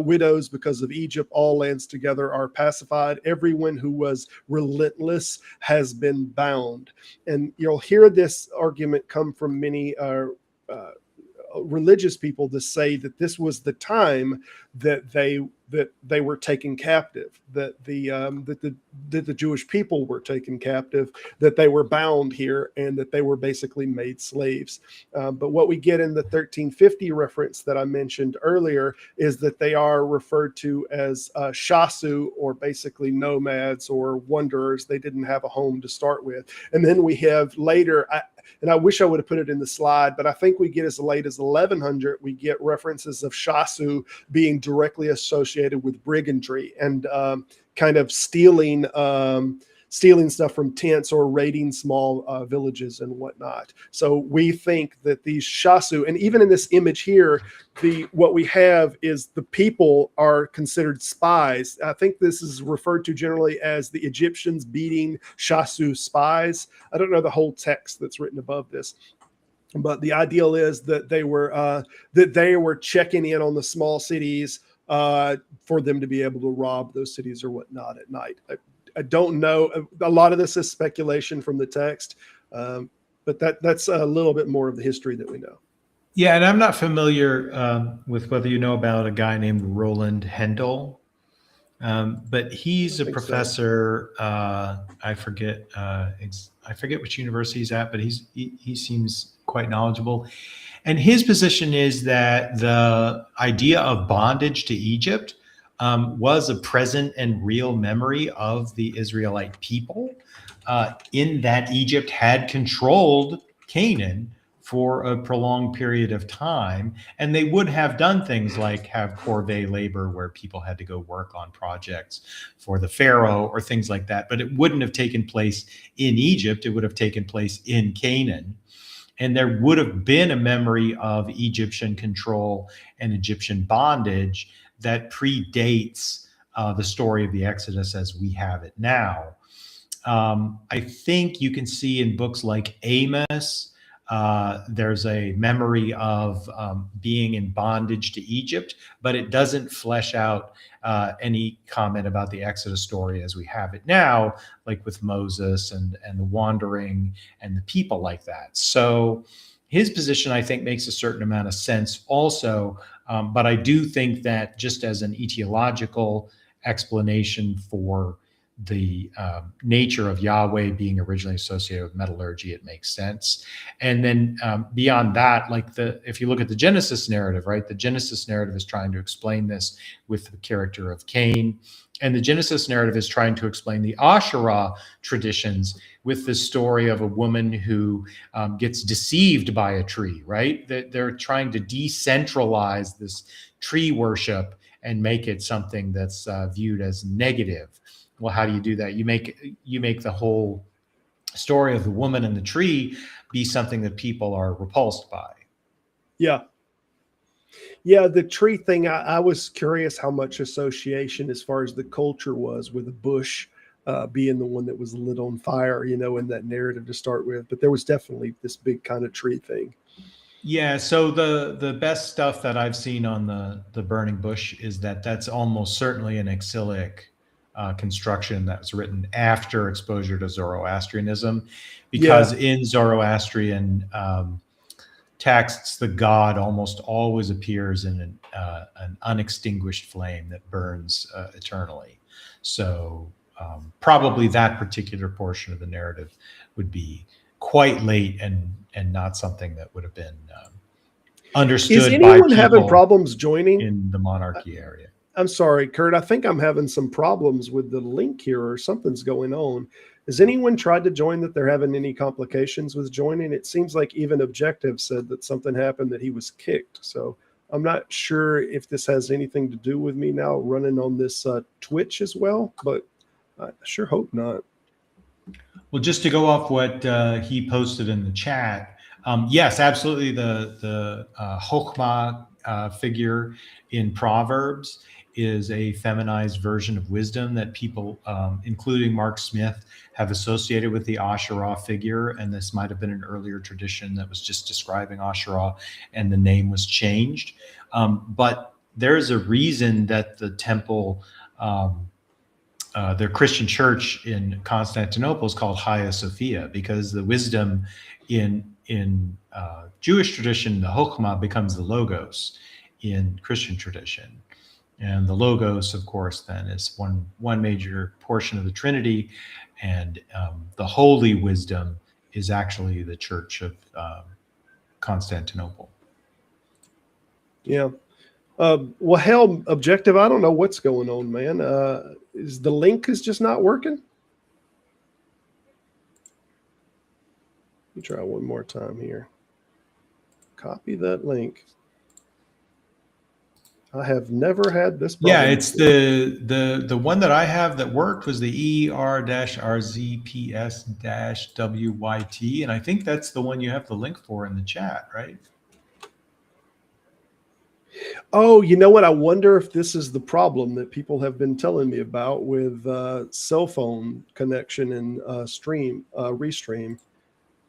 widows because of Egypt. All lands together are pacified. Everyone who was relentless has been bound. And you'll hear this argument come from many religious people to say that this was the time that they were taken captive, that the Jewish people were taken captive, that they were bound here, and that they were basically made slaves. But what we get in the 1350 reference that I mentioned earlier is that they are referred to as shasu, or basically nomads or wanderers. They didn't have a home to start with. And then we have later, and I wish I would have put it in the slide, but I think we get as late as 1100, we get references of shasu being directly associated with brigandry and kind of stealing stuff from tents or raiding small villages and whatnot. So we think that these shasu, and even in this image here, what we have is the people are considered spies. I think this is referred to generally as the Egyptians beating shasu spies. I don't know the whole text that's written above this, but the ideal is that they were checking in on the small cities for them to be able to rob those cities or whatnot at night. I don't know. A lot of this is speculation from the text, but that's a little bit more of the history that we know. Yeah, and I'm not familiar with whether you know about a guy named Roland Hendel, but he's a professor. So. I forget which university he's at, but he seems quite knowledgeable. And his position is that the idea of bondage to Egypt was a present and real memory of the Israelite people, in that Egypt had controlled Canaan for a prolonged period of time. And they would have done things like have corvée labor where people had to go work on projects for the Pharaoh or things like that. But it wouldn't have taken place in Egypt. It would have taken place in Canaan. And there would have been a memory of Egyptian control and Egyptian bondage that predates the story of the Exodus as we have it now. I think you can see in books like Amos, there's a memory of being in bondage to Egypt, but it doesn't flesh out any comment about the Exodus story as we have it now, like with Moses and the wandering and the people like that. So his position, I think, makes a certain amount of sense also. But I do think that just as an etiological explanation for the nature of Yahweh being originally associated with metallurgy, it makes sense. And then beyond that, like if you look at the Genesis narrative, right? The Genesis narrative is trying to explain this with the character of Cain. And the Genesis narrative is trying to explain the Asherah traditions with the story of a woman who gets deceived by a tree, right? They're trying to decentralize this tree worship and make it something that's viewed as negative. Well, how do you do that? You make the whole story of the woman and the tree be something that people are repulsed by. Yeah. Yeah, the tree thing, I was curious how much association as far as the culture was with the bush being the one that was lit on fire, in that narrative to start with. But there was definitely this big kind of tree thing. Yeah, so the best stuff that I've seen on the burning bush is that's almost certainly an exilic construction that was written after exposure to Zoroastrianism, because in Zoroastrian texts, the god almost always appears in an unextinguished flame that burns eternally. So probably that particular portion of the narrative would be quite late and not something that would have been understood by people. Is anyone having problems joining in the monarchy area? I'm sorry, Curt. I think I'm having some problems with the link here, or something's going on. Has anyone tried to join that they're having any complications with joining? It seems like even Objective said that something happened, that he was kicked. So I'm not sure if this has anything to do with me now running on this Twitch as well, but I sure hope not. Well, just to go off what he posted in the chat, yes, absolutely. The Chokhmah figure in Proverbs is a feminized version of wisdom that people, including Mark Smith, have associated with the Asherah figure. And this might have been an earlier tradition that was just describing Asherah, and the name was changed. But there's a reason that the temple, the Christian church in Constantinople is called Hagia Sophia, because the wisdom in in Jewish tradition, the Chokhmah becomes the Logos in Christian tradition. And the Logos, of course, then is one major portion of the Trinity. And the holy wisdom is actually the Church of Constantinople. Yeah. Well, hell, Objective, I don't know what's going on, man. Is the link is just not working? Let me try one more time here. Copy that link. I have never had this problem. Yeah, it's the one that I have that worked was the ER-RZPS-WYT, and I think that's the one you have the link for in the chat, right? Oh, you know what? I wonder if this is the problem that people have been telling me about with cell phone connection and restream.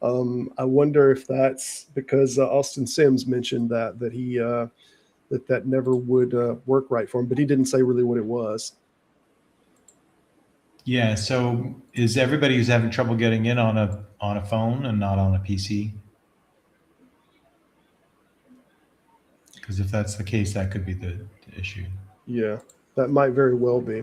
I wonder if that's because Austin Sims mentioned that he that never would work right for him, but he didn't say really what it was. Yeah. So is everybody who's having trouble getting in on a phone and not on a PC? Because if that's the case, that could be the issue. Yeah, that might very well be.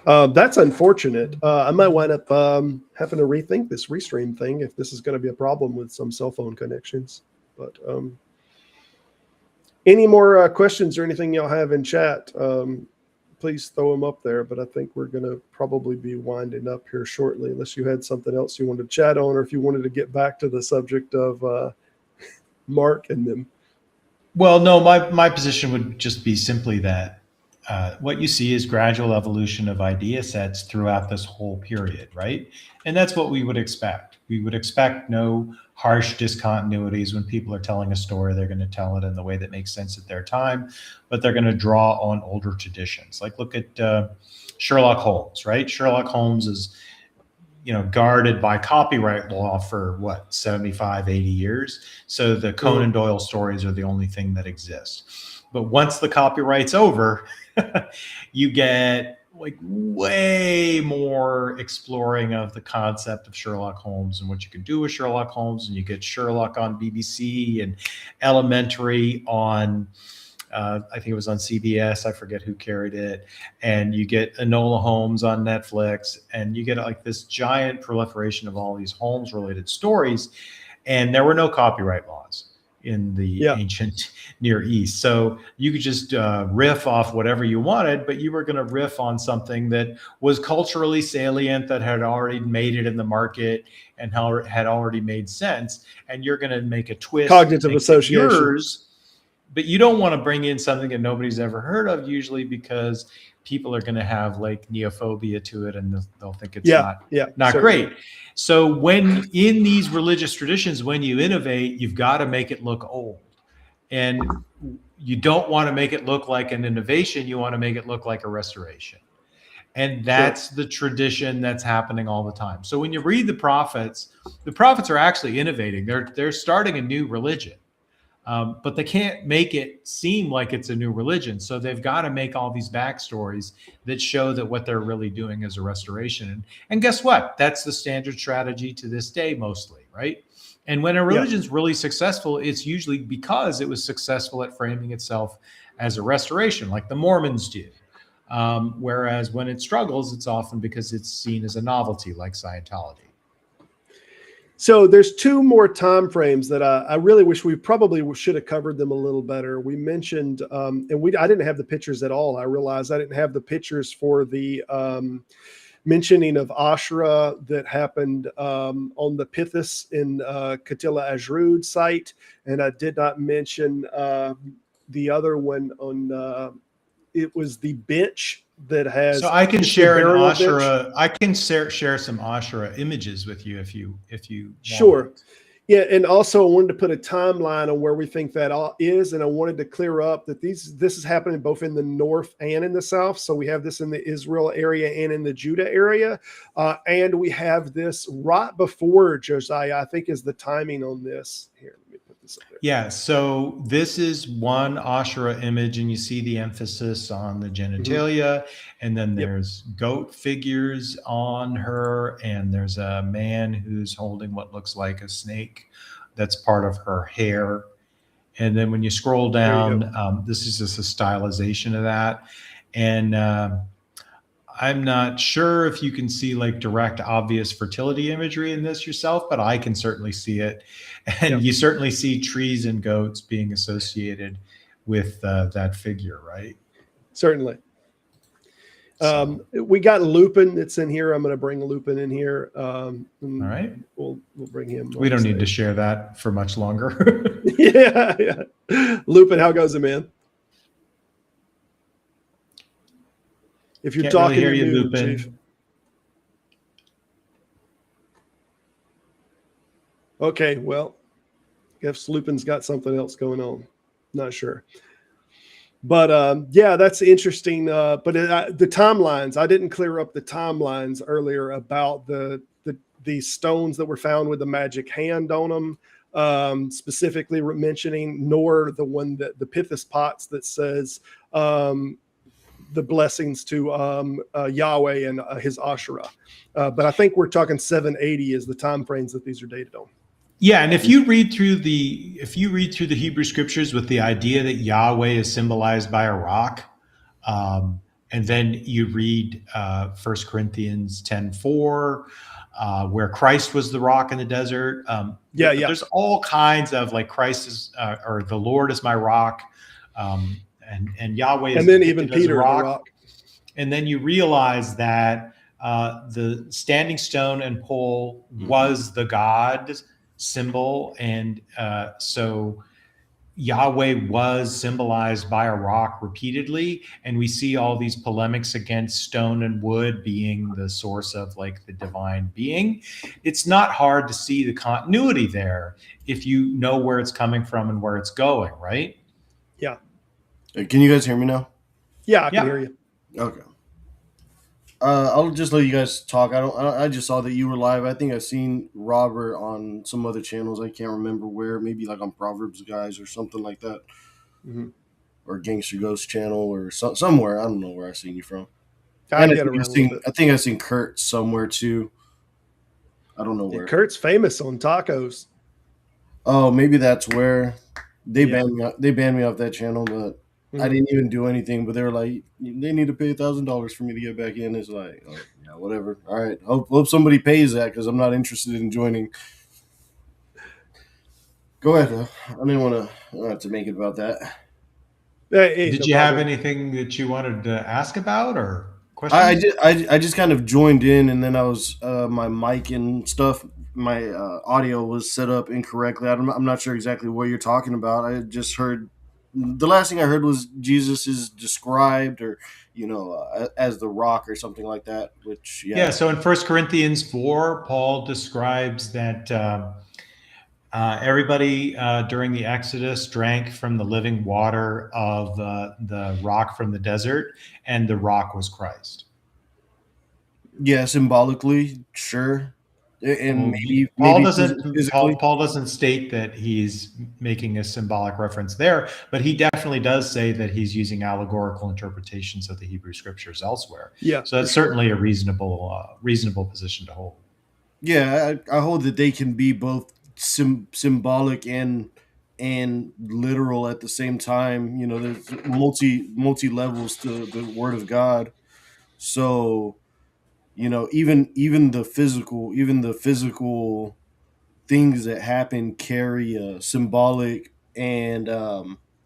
That's unfortunate. I might wind up having to rethink this restream thing if this is going to be a problem with some cell phone connections. But any more questions or anything y'all have in chat, please throw them up there. But I think we're going to probably be winding up here shortly, unless you had something else you wanted to chat on, or if you wanted to get back to the subject of Mark and them. Well, no, my position would just be simply that what you see is gradual evolution of idea sets throughout this whole period, right? And that's what we would expect. We would expect no harsh discontinuities when people are telling a story. They're going to tell it in the way that makes sense at their time, but they're going to draw on older traditions. Like look at Sherlock Holmes, right? Sherlock Holmes is guarded by copyright law for 75, 80 years. So the Conan Doyle stories are the only thing that exists. But once the copyright's over, you get like way more exploring of the concept of Sherlock Holmes and what you can do with Sherlock Holmes. And you get Sherlock on BBC and Elementary on I think it was on CBS. I forget who carried it. And you get Enola Holmes on Netflix, and you get like this giant proliferation of all these Holmes related stories. And there were no copyright laws in the ancient Near East. So you could just riff off whatever you wanted, but you were going to riff on something that was culturally salient, that had already made it in the market and had already made sense. And you're going to make a twist. Cognitive association. Yours, but you don't want to bring in something that nobody's ever heard of, usually because people are going to have like neophobia to it, and they'll think it's not great. So when in these religious traditions, when you innovate, you've got to make it look old. And you don't want to make it look like an innovation. You want to make it look like a restoration. And that's the tradition that's happening all the time. So when you read the prophets are actually innovating. They're starting a new religion. But they can't make it seem like it's a new religion. So they've got to make all these backstories that show that what they're really doing is a restoration. And guess what? That's the standard strategy to this day, mostly, right? And when a religion's really successful, it's usually because it was successful at framing itself as a restoration, like the Mormons did. Whereas when it struggles, it's often because it's seen as a novelty, like Scientology. So there's two more time frames that I really wish we probably should have covered them a little better. We mentioned, and I didn't have the pictures at all. I realized I didn't have the pictures for the mentioning of Asherah that happened on the Pithis in Kuntillet Ajrud site, and I did not mention the other one on. It was the bench that has. So I can share an Asherah. I can share some Asherah images with you if you sure. Want. Yeah, and also I wanted to put a timeline on where we think that all is, and I wanted to clear up that this is happening both in the north and in the south. So we have this in the Israel area and in the Judah area, and we have this right before Josiah. I think is the timing on this. Here, let me put this up there. Yeah, so this is one Asherah image, and you see the emphasis on the genitalia, and then there's goat figures on her, and there's a man who's holding what looks like a snake that's part of her hair. And then when you scroll down, this is just a stylization of that. And I'm not sure if you can see like direct, obvious fertility imagery in this yourself, but I can certainly see it. And you certainly see trees and goats being associated with that figure, right? Certainly. We got Lupin that's in here. I'm going to bring Lupin in here. All right. We'll bring him. We don't need to share that for much longer. yeah. Lupin, how goes it, man? If you're Can't talking, really hear you, mute, Lupin. Chief. Okay, well, I guess Lupin's got something else going on. Not sure. But yeah, that's interesting. But the timelines, I didn't clear up the timelines earlier about the stones that were found with the magic hand on them, specifically mentioning, nor the one that the Pithis pots that says the blessings to Yahweh and his Asherah. But I think we're talking 780 is the time frames that these are dated on. Yeah, and if you read through the Hebrew scriptures with the idea that Yahweh is symbolized by a rock, and then you read 1 Corinthians 10:4, where Christ was the rock in the desert. There's all kinds of like Christ is or the Lord is my rock, and Yahweh is, and then even Peter the rock. And then you realize that the standing stone and pole was the God's symbol, and so Yahweh was symbolized by a rock repeatedly, and we see all these polemics against stone and wood being the source of like the divine being. It's not hard to see the continuity there if you know where it's coming from and where it's going, right? Yeah. Can you guys hear me now? Yeah, I can hear you. Okay. I'll just let you guys talk. I just saw that you were live. I think I've seen Robert on some other channels. I can't remember where. Maybe like on Proverbs Guys or something like that, or Gangster Ghost channel or somewhere. I don't know where I've seen you from. I think I've seen Curt somewhere too. I don't know where. Curt's famous on tacos. Oh, maybe that's where they banned me. They banned me off that channel, but. I didn't even do anything, but they were like, they need to pay $1,000 for me to get back in. It's like, oh, yeah, whatever. All right. Hope somebody pays that because I'm not interested in joining. Go ahead. I didn't want to make it about that. Did you have anything that you wanted to ask about or questions? I just kind of joined in, and then I was my mic and stuff. My audio was set up incorrectly. I'm not sure exactly what you're talking about. I just heard. The last thing I heard was Jesus is described, or as the rock or something like that. Which So in 1 Corinthians 4, Paul describes that everybody during the Exodus drank from the living water of the rock from the desert, and the rock was Christ. Yeah, symbolically, sure. And Paul doesn't state that he's making a symbolic reference there, but he definitely does say that he's using allegorical interpretations of the Hebrew scriptures elsewhere. Yeah, so that's certainly a reasonable position to hold. Yeah, I hold that they can be both symbolic and literal at the same time. There's multi levels to the Word of God, so. Even the physical things that happen carry a symbolic and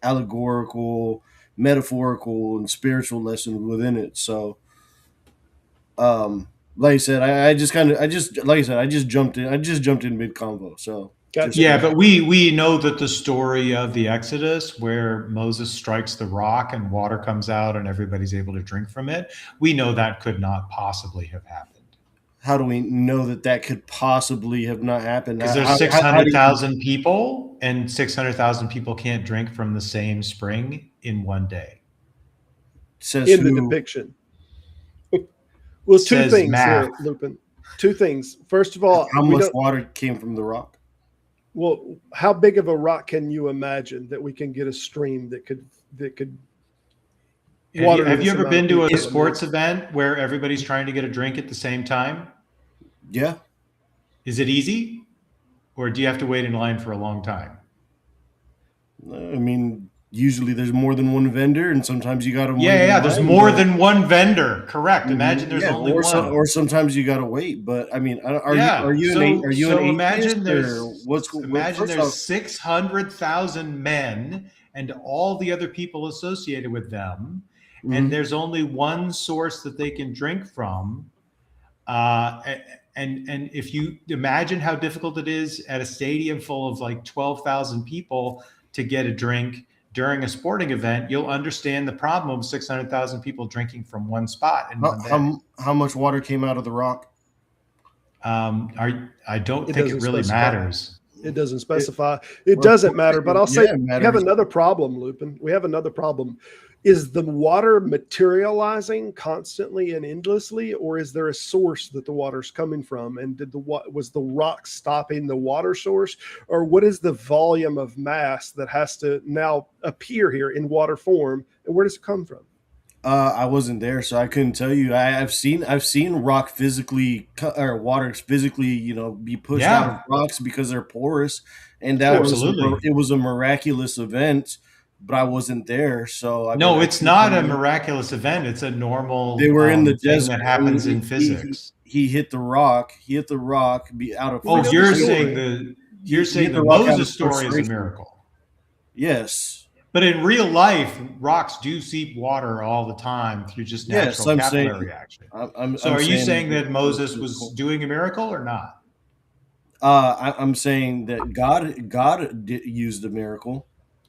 allegorical, metaphorical, and spiritual lesson within it. So, like I said, I just jumped in. I just jumped in mid convo. So. Yeah, but we know that the story of the Exodus, where Moses strikes the rock and water comes out and everybody's able to drink from it, we know that could not possibly have happened. How do we know that could possibly have not happened? Because there's 600,000 people, and 600,000 people can't drink from the same spring in one day. Says in the depiction. Well, two things here, Lupin. Two things. First of all, how much water came from the rock? Well, how big of a rock can you imagine that we can get a stream that could water? Have you ever been to a sports event where everybody's trying to get a drink at the same time? Yeah. Is it easy? Or do you have to wait in line for a long time? I mean, usually there's more than one vendor, and sometimes you got to wait. Yeah. There's more than one vendor. Correct. Imagine there's only one. Or sometimes you got to wait. But I mean, are you an atheist? Imagine there's 600,000 men and all the other people associated with them, and there's only one source that they can drink from. And if you imagine how difficult it is at a stadium full of like 12,000 people to get a drink during a sporting event, you'll understand the problem of 600,000 people drinking from one spot. How much water came out of the rock? I don't think it really matters. It doesn't specify. It doesn't matter. But I'll say we have another problem, Lupin. We have another problem. Is the water materializing constantly and endlessly, or is there a source that the water's coming from? And was the rock stopping the water source, or what is the volume of mass that has to now appear here in water form, and where does it come from? I wasn't there, so I couldn't tell you. I've seen rock physically or water physically, be pushed out of rocks because they're porous, and it was a miraculous event. But I wasn't there, so it's not a miraculous event. It's a normal. They were in the desert. That happens in physics. He hit the rock. Out of. Oh, you're saying the Moses story is a miracle. Yes, but in real life, rocks do seep water all the time through just natural capillary reaction. Are you saying that Moses was doing a miracle or not? I'm saying that God used a miracle.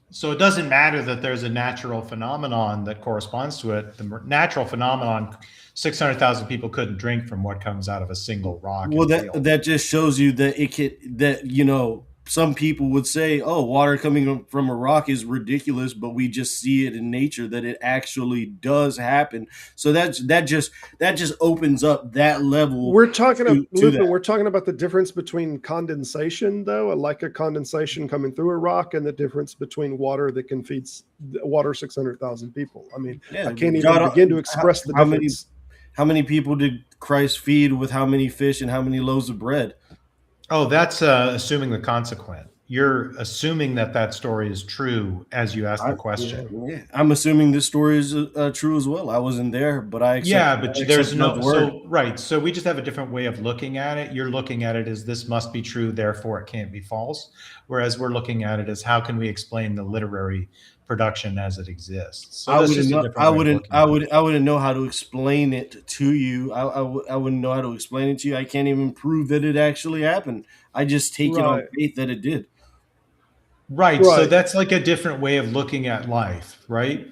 So it doesn't matter that there's a natural phenomenon that corresponds to it. The natural phenomenon, 600,000 people couldn't drink from what comes out of a single rock. Well, that just shows you that some people would say, "Oh, water coming from a rock is ridiculous," but we just see it in nature that it actually does happen. So that just opens up that level. We're talking about the difference between condensation, though, like a condensation coming through a rock, and the difference between water that can feed 600,000 people. I mean, I can't even begin to express the difference. How many people did Christ feed with how many fish and how many loaves of bread? Oh, that's assuming the consequent. You're assuming that story is true as you ask the question. Yeah. I'm assuming this story is true as well. I wasn't there, but I accept. But there's no word. So we just have a different way of looking at it. You're looking at it as this must be true, therefore it can't be false. Whereas we're looking at it as how can we explain the literary production as it exists. So I wouldn't know how to explain it to you. I wouldn't know how to explain it to you. I can't even prove that it actually happened. I just take it on faith that it did. Right. So that's like a different way of looking at life, right?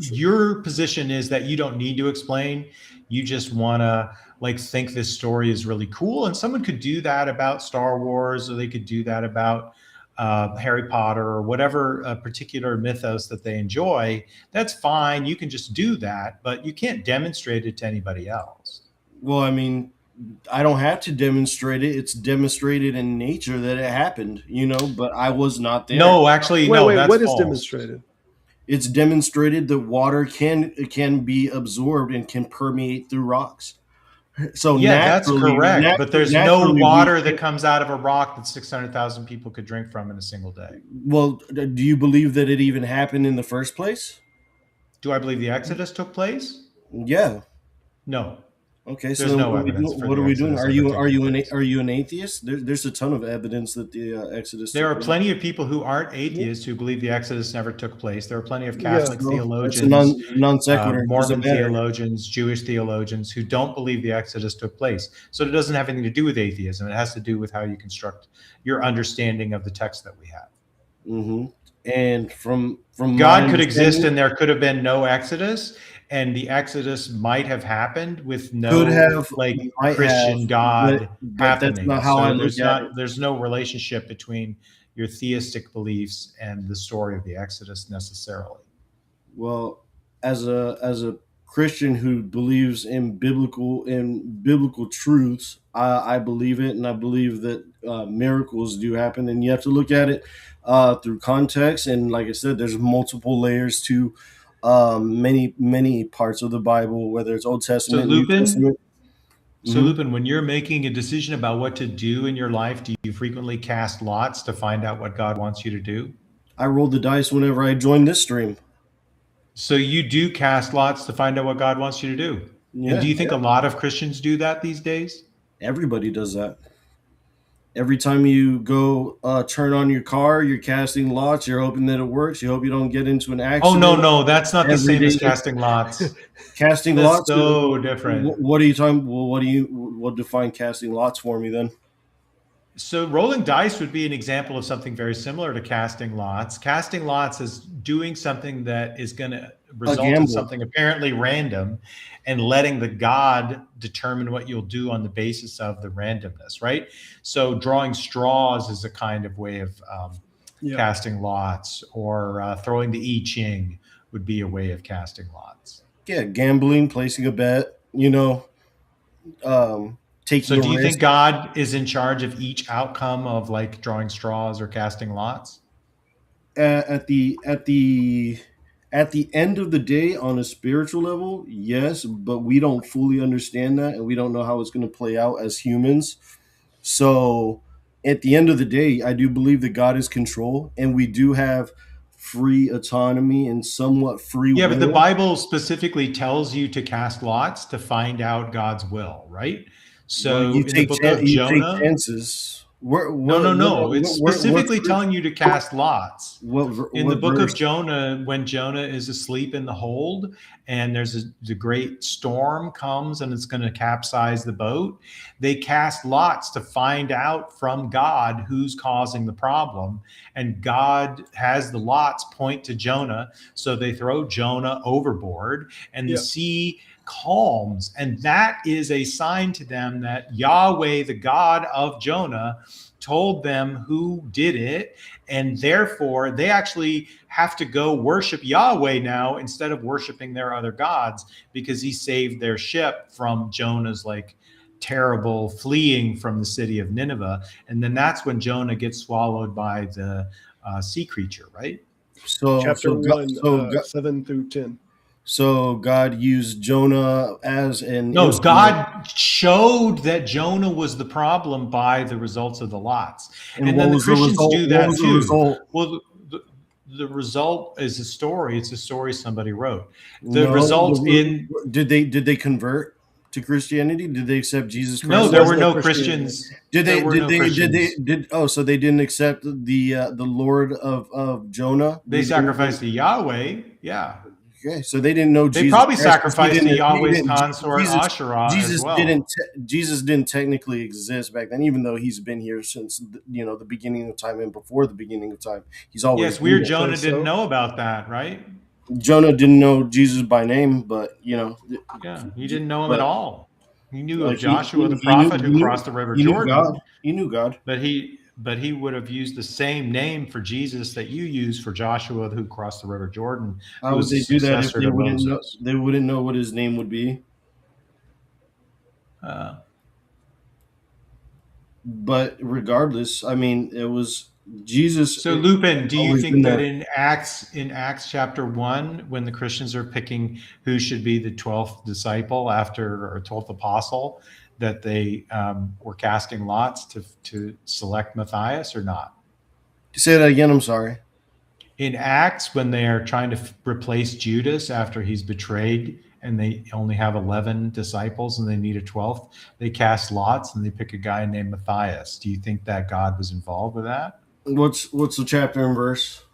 Your position is that you don't need to explain. You just want to think this story is really cool. And someone could do that about Star Wars, or they could do that about Harry Potter, or whatever particular mythos that they enjoy. That's fine. You can just do that, but you can't demonstrate it to anybody else. Well, I mean, I don't have to demonstrate it. It's demonstrated in nature that it happened, but I was not there. No, actually, no. That's what false. Is demonstrated? It's demonstrated that water can be absorbed and can permeate through rocks. So that's correct. But there's no water that comes out of a rock that 600,000 people could drink from in a single day. Well, do you believe that it even happened in the first place? Do I believe the Exodus took place? Yeah. No. Okay, so what are we doing? Are you an atheist? There's a ton of evidence that the Exodus. There are plenty of people who aren't atheists who believe the Exodus never took place. There are plenty of Catholic theologians, non sequitur, Mormon theologians, Jewish theologians who don't believe the Exodus took place. So it doesn't have anything to do with atheism. It has to do with how you construct your understanding of the text that we have. Mm-hmm. And from God could exist and there could have been no Exodus. And the Exodus might have happened with no Christian God happening. That's not how I look at it. There's no relationship between your theistic beliefs and the story of the Exodus necessarily. Well, as a Christian who believes in biblical truths, I believe it, and I believe that miracles do happen, and you have to look at it through context. And like I said, there's multiple layers to many parts of the Bible, whether it's Old Testament, so Lupin, New Testament. So Lupin, when you're making a decision about what to do in your life, do you frequently cast lots to find out what God wants you to do? I rolled the dice whenever I joined this stream. So you do cast lots to find out what God wants you to do. Yeah, and do you think a lot of Christians do that these days? Everybody does that. Every time you go turn on your car, you're casting lots. You're hoping that it works. You hope you don't get into an accident. Oh, no, that's not the same as casting lots. Casting That's lots? so different. What are you talking? Well, what define casting lots for me then? So rolling dice would be an example of something very similar to casting lots. Casting lots is doing something that is going to result in something apparently random and letting the God determine what you'll do on the basis of the randomness, right? So drawing straws is a kind of way of casting lots, or throwing the I Ching would be a way of casting lots. Yeah, gambling, placing a bet, So do you think God is in charge of each outcome of like drawing straws or casting lots? At the end of the day, on a spiritual level, yes, but we don't fully understand that, and we don't know how it's going to play out as humans. So at the end of the day, I do believe that God is control, and we do have free autonomy and somewhat free will. Yeah, but the Bible specifically tells you to cast lots to find out God's will, right? So you in the book of Jonah, take chances. No. It's specifically telling you to cast lots. In the book verse? of Jonah, when Jonah is asleep in the hold and there's the great storm comes and it's going to capsize the boat, they cast lots to find out from God who's causing the problem. And God has the lots point to Jonah. So they throw Jonah overboard and the sea calms, and that is a sign to them that Yahweh, the God of Jonah, told them who did it, and therefore they actually have to go worship Yahweh now instead of worshiping their other gods, because he saved their ship from Jonah's terrible fleeing from the city of Nineveh. And then that's when Jonah gets swallowed by the sea creature, right? So chapter 1, 7 through 10. So God used Jonah as an instrument. God showed that Jonah was the problem by the results of the lots. And then the Christians do that too. Well, the result is a story. It's a story somebody wrote. Did they convert to Christianity? Did they accept Jesus Christ? No, there were no Christians. So they didn't accept the Lord of Jonah? They sacrificed to Yahweh. Yeah. Okay, so they didn't know Jesus. They probably sacrificed to Yahweh's consort Asherah Jesus as well. Jesus didn't technically exist back then, even though he's been here since the beginning of time and before the beginning of time. He's always Jonah didn't know about that, right? Jonah didn't know Jesus by name, but he didn't know him at all. He knew of Joshua the prophet who crossed the river Jordan. He knew God, but he would have used the same name for Jesus that you use for Joshua who crossed the river Jordan. How would they do that if they wouldn't know what his name would be? But regardless, I mean, it was Jesus. So Lupin, do you think that in Acts chapter 1, when the Christians are picking who should be the 12th disciple or 12th apostle, that they were casting lots to select Matthias or not? Say that again. I'm sorry. In Acts, when they are trying to replace Judas after he's betrayed, and they only have 11 disciples and they need a 12th, they cast lots and they pick a guy named Matthias. Do you think that God was involved with that? What's the chapter and verse?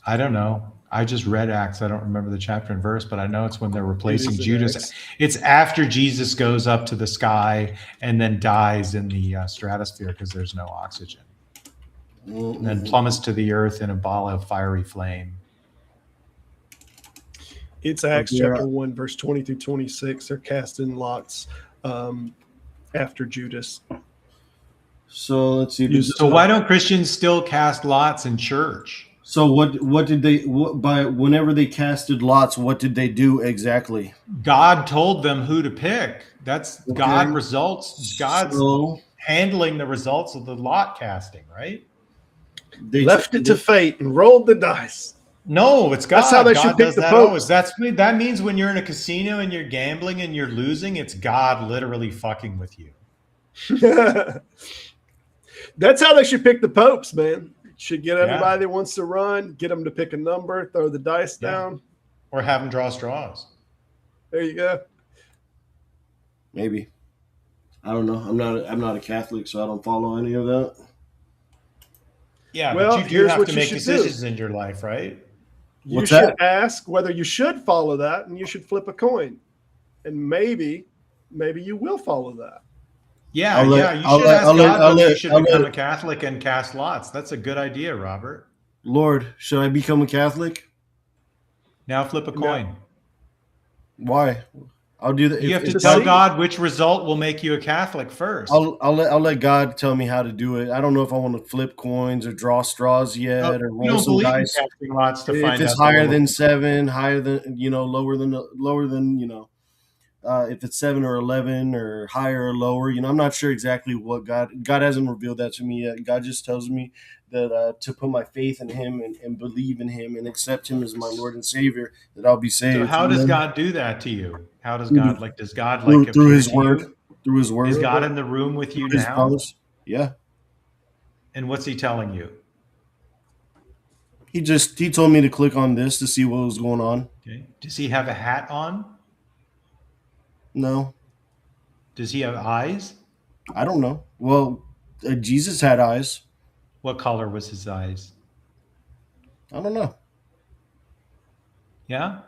I don't know. I just read Acts. I don't remember the chapter and verse, but I know it's when they're replacing Judas. It's after Jesus goes up to the sky and then dies in the stratosphere because there's no oxygen. And then plummets to the earth in a ball of fiery flame. It's Acts chapter 1, verse 20 through 26. They're casting lots after Judas. So let's see. So why don't Christians still cast lots in church? So what did they whenever they casted lots, what did they do exactly? God told them who to pick. That's okay. God's handling the results of the lot casting, right? They left it to fate and rolled the dice. No, it's God. That's how they should God pick does the that popes. always. That means when you're in a casino and you're gambling and you're losing, it's God literally fucking with you. That's how they should pick the popes, man. Should get everybody that wants to run, get them to pick a number, throw the dice down, or have them draw straws. There you go. Maybe. I don't know. I'm not a Catholic, so I don't follow any of that. Yeah, well, but you do have to make decisions in your life, right? You should ask whether you should follow that, and you should flip a coin, and maybe you will follow that. Yeah, you should ask God whether you should become a Catholic and cast lots. That's a good idea, Robert. Lord, should I become a Catholic? Now flip a coin. No. Why? I'll do that. You have to tell God which result will make you a Catholic first. I'll let God tell me how to do it. I don't know if I want to flip coins or draw straws yet, or roll some dice. Lots to find if it's higher than 7, higher than lower than if it's 7 or 11 or higher or lower. I'm not sure exactly what God hasn't revealed that to me yet. God just tells me that to put my faith in Him and believe in Him and accept Him as my Lord and Savior, that I'll be saved. So how does God do that to you? How does God through His word? Through His word. Is God in the room with you now? Promise? Yeah. And what's He telling you? He told me to click on this to see what was going on. Okay. Does He have a hat on? No. Does He have eyes? I don't know. Well, Jesus had eyes. What color was His eyes? I don't know. Yeah?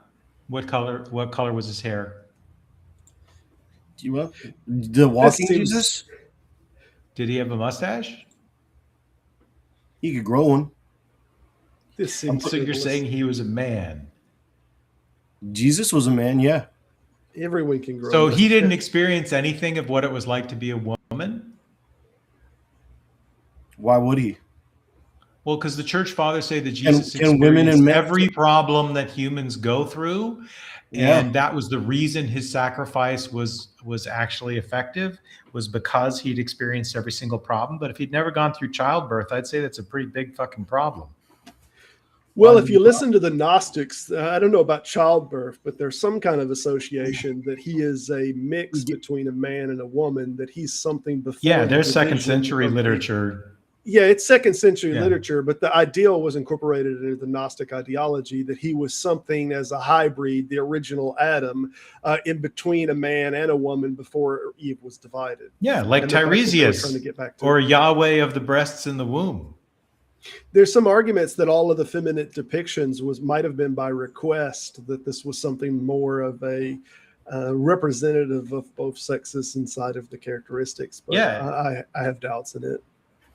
What color was His hair? The walking Jesus? Did He have a mustache? He could grow one. So you're saying He was a man? Jesus was a man, yeah. Everyone can grow. So He didn't experience anything of what it was like to be a woman? Why would He? Well, because the church fathers say that Jesus experienced every problem that humans go through, and that was the reason His sacrifice was actually effective, was because He'd experienced every single problem. But if He'd never gone through childbirth, I'd say that's a pretty big fucking problem. Well, if you listen to the Gnostics, I don't know about childbirth, but there's some kind of association that He is a mix between a man and a woman, that He's something before. Yeah, there's second century literature. Yeah, it's second century literature, but the ideal was incorporated into the Gnostic ideology that He was something as a hybrid, the original Adam, in between a man and a woman before Eve was divided. Yeah, like Tiresias or Yahweh of the breasts in the womb. There's some arguments that all of the feminine depictions might have been by request, that this was something more of a representative of both sexes inside of the characteristics. But I have doubts in it.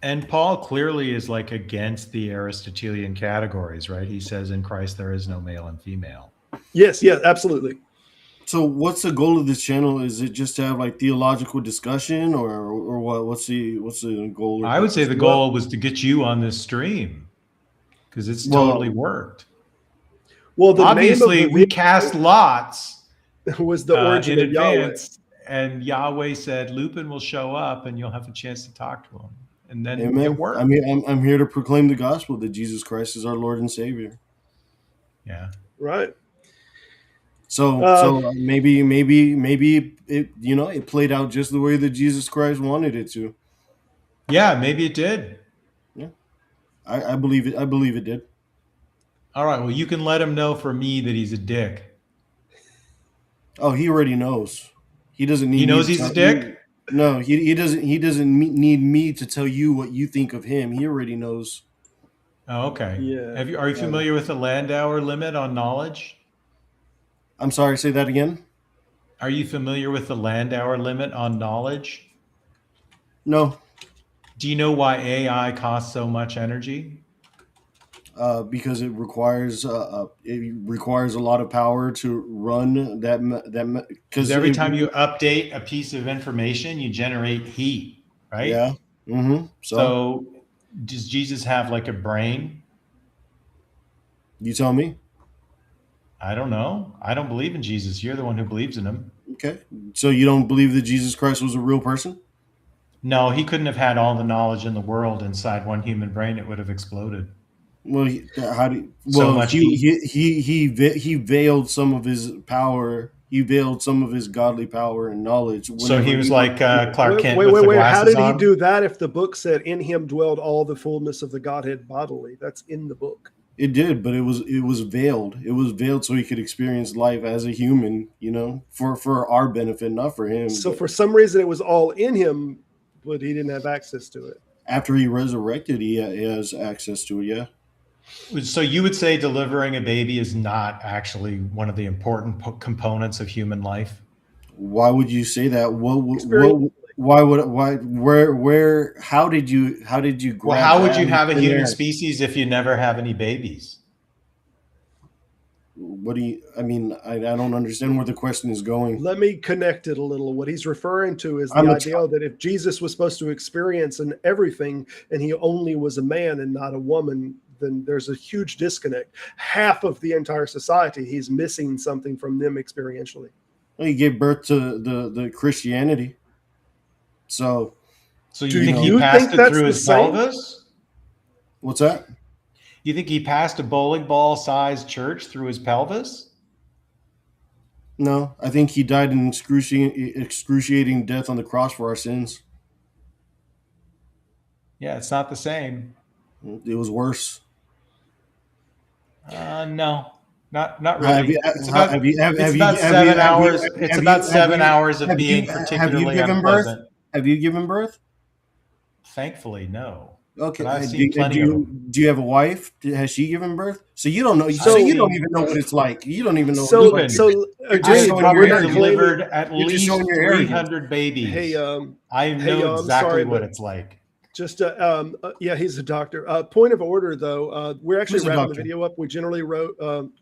And Paul clearly is like against the Aristotelian categories, right? He says in Christ there is no male and female. Yes, absolutely. So what's the goal of this channel? Is it just to have like theological discussion or what? What's the goal? I would say the goal was to get you on this stream because it's totally worked. Well, obviously we cast lots. Was the origin in of Yahweh. advance, and Yahweh said Lupin will show up and you'll have a chance to talk to him. And then it worked. I mean, I'm here to proclaim the gospel that Jesus Christ is our Lord and Savior. Yeah. Right. So maybe it it played out just the way that Jesus Christ wanted it to. Yeah, maybe it did. Yeah, I believe it. I believe it did. All right. Well, you can let him know for me that he's a dick. Oh, he already knows. He doesn't need. He knows he's a dick. No, he doesn't. He doesn't need me to tell you what you think of him. He already knows. Oh, okay. Yeah. Are you familiar with the Landauer limit on knowledge? I'm sorry. Say that again. Are you familiar with the Landauer limit on knowledge? No. Do you know why AI costs so much energy? Because it requires a lot of power to run that. Because every time you update a piece of information, you generate heat, right? Yeah. Mm-hmm. So does Jesus have like a brain? You tell me. I don't know. I don't believe in Jesus. You're the one who believes in him. Okay. So you don't believe that Jesus Christ was a real person? No, he couldn't have had all the knowledge in the world inside one human brain. It would have exploded. Well, how do? So Well, much he veiled some of his power. He veiled some of his godly power and knowledge. So he was like Clark Wait, Kent wait, with wait, the wait. How glasses did he on? do that if the book said in him dwelled all the fullness of the Godhead bodily? That's in the book. It did, but it was veiled. It was veiled so he could experience life as a human, for our benefit, not for him. So But for some reason it was all in him, but he didn't have access to it. after he resurrected, he has access to it. Yeah. So you would say delivering a baby is not actually one of the important components of human life? Why would you say that? Experience. How did you grab Well, how would that you have a in human there? species if you never have any babies? What do you? I mean, I don't understand where the question is going. Let me connect it a little. What he's referring to is the I'm a idea that if Jesus was supposed to experience and everything, and he only was a man and not a woman, then there's a huge disconnect. Half of the entire society, he's missing something from them experientially. He gave birth to the Christianity. So So Do you think you he passed think it that's through the his same? pelvis? what's that? You think he passed a bowling ball sized church through his pelvis? No, I think he died an excruciating death on the cross for our sins. Yeah, it's not the same. It was worse. No, not Have really. you- It's have about, you- have- it's have you- about have 7 you- have you- hours. have It's you- about have 7 you- hours of have you- being have you particularly given birth? unpleasant. Have you given birth? Thankfully, no. Okay. But I've seen plenty of them. Do you have a wife? Has she given birth? So you don't know. So So- you don't even know what it's like. You don't even know. So, what it's like. so You're I just have showing probably your delivered at You're just least showing your arrogance. 300 babies. hey, I hey, know I'm exactly sorry, what but- it's like. just yeah, he's a doctor. Point of order, though, we're actually Who's a wrapping the doctor? video up. We generally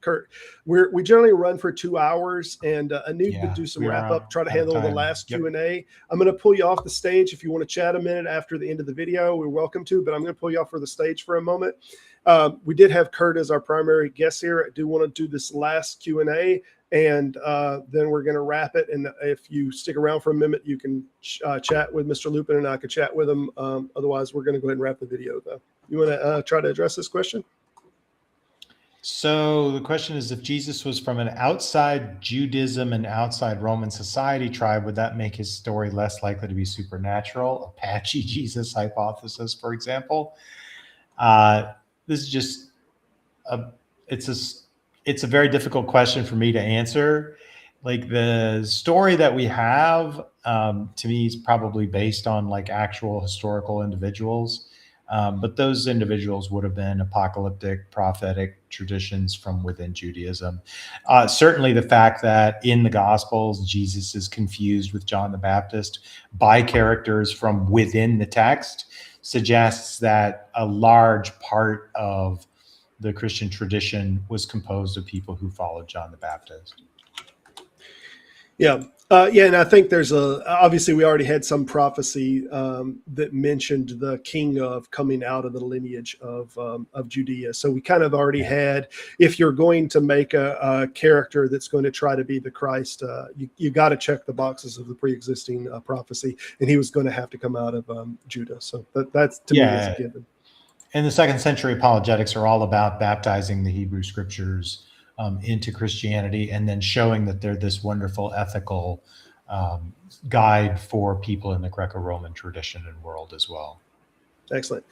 Curt, we generally run for 2 hours, and I need to Yeah, do some we are wrap up. Try to out of handle the time. last Yep. Q&A. I'm going to pull you off the stage if you want to chat a minute after the end of the video. We're welcome to, but I'm going to pull you off for the stage for a moment. We did have Curt as our primary guest here. I do want to do this last Q&A, and then we're going to wrap it. And if you stick around for a minute, you can chat with Mr. Lupin, and I could chat with him. Otherwise, we're going to go ahead and wrap the video, though. You want to try to address this question? So the question is, if Jesus was from an outside Judaism and outside Roman society tribe, would that make his story less likely to be supernatural? Apache Jesus hypothesis, for example. This is just it's a very difficult question for me to answer. Like, the story that we have, to me, is probably based on like actual historical individuals. But those individuals would have been apocalyptic, prophetic traditions from within Judaism. Certainly the fact that in the Gospels, Jesus is confused with John the Baptist by characters from within the text suggests that a large part of the Christian tradition was composed of people who followed John the Baptist. Yeah. Yeah, and I think there's obviously we already had some prophecy that mentioned the king of coming out of the lineage of Judea. So we kind of already had, if you're going to make a character that's going to try to be the Christ, you got to check the boxes of the pre-existing prophecy, and he was going to have to come out of Judah. So that's to me that's a given. And the second century apologetics are all about baptizing the Hebrew scriptures into Christianity, and then showing that they're this wonderful ethical guide for people in the Greco-Roman tradition and world as well. Excellent.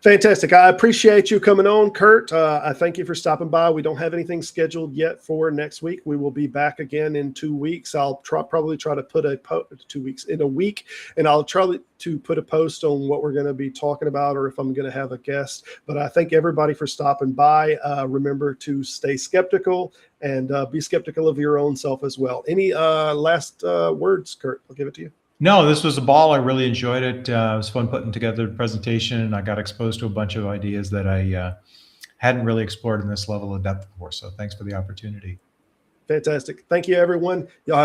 Fantastic. I appreciate you coming on, Curt. I thank you for stopping by. We don't have anything scheduled yet for next week. We will be back again in 2 weeks. I'll probably try to put 2 weeks in a week, and I'll try to put a post on what we're going to be talking about, or if I'm going to have a guest. But I thank everybody for stopping by. Remember to stay skeptical and be skeptical of your own self as well. Any last words, Curt? I'll give it to you. No, this was a ball. I really enjoyed it. It was fun putting together the presentation, and I got exposed to a bunch of ideas that I hadn't really explored in this level of depth before. So thanks for the opportunity. Fantastic. Thank you, everyone. Y'all have a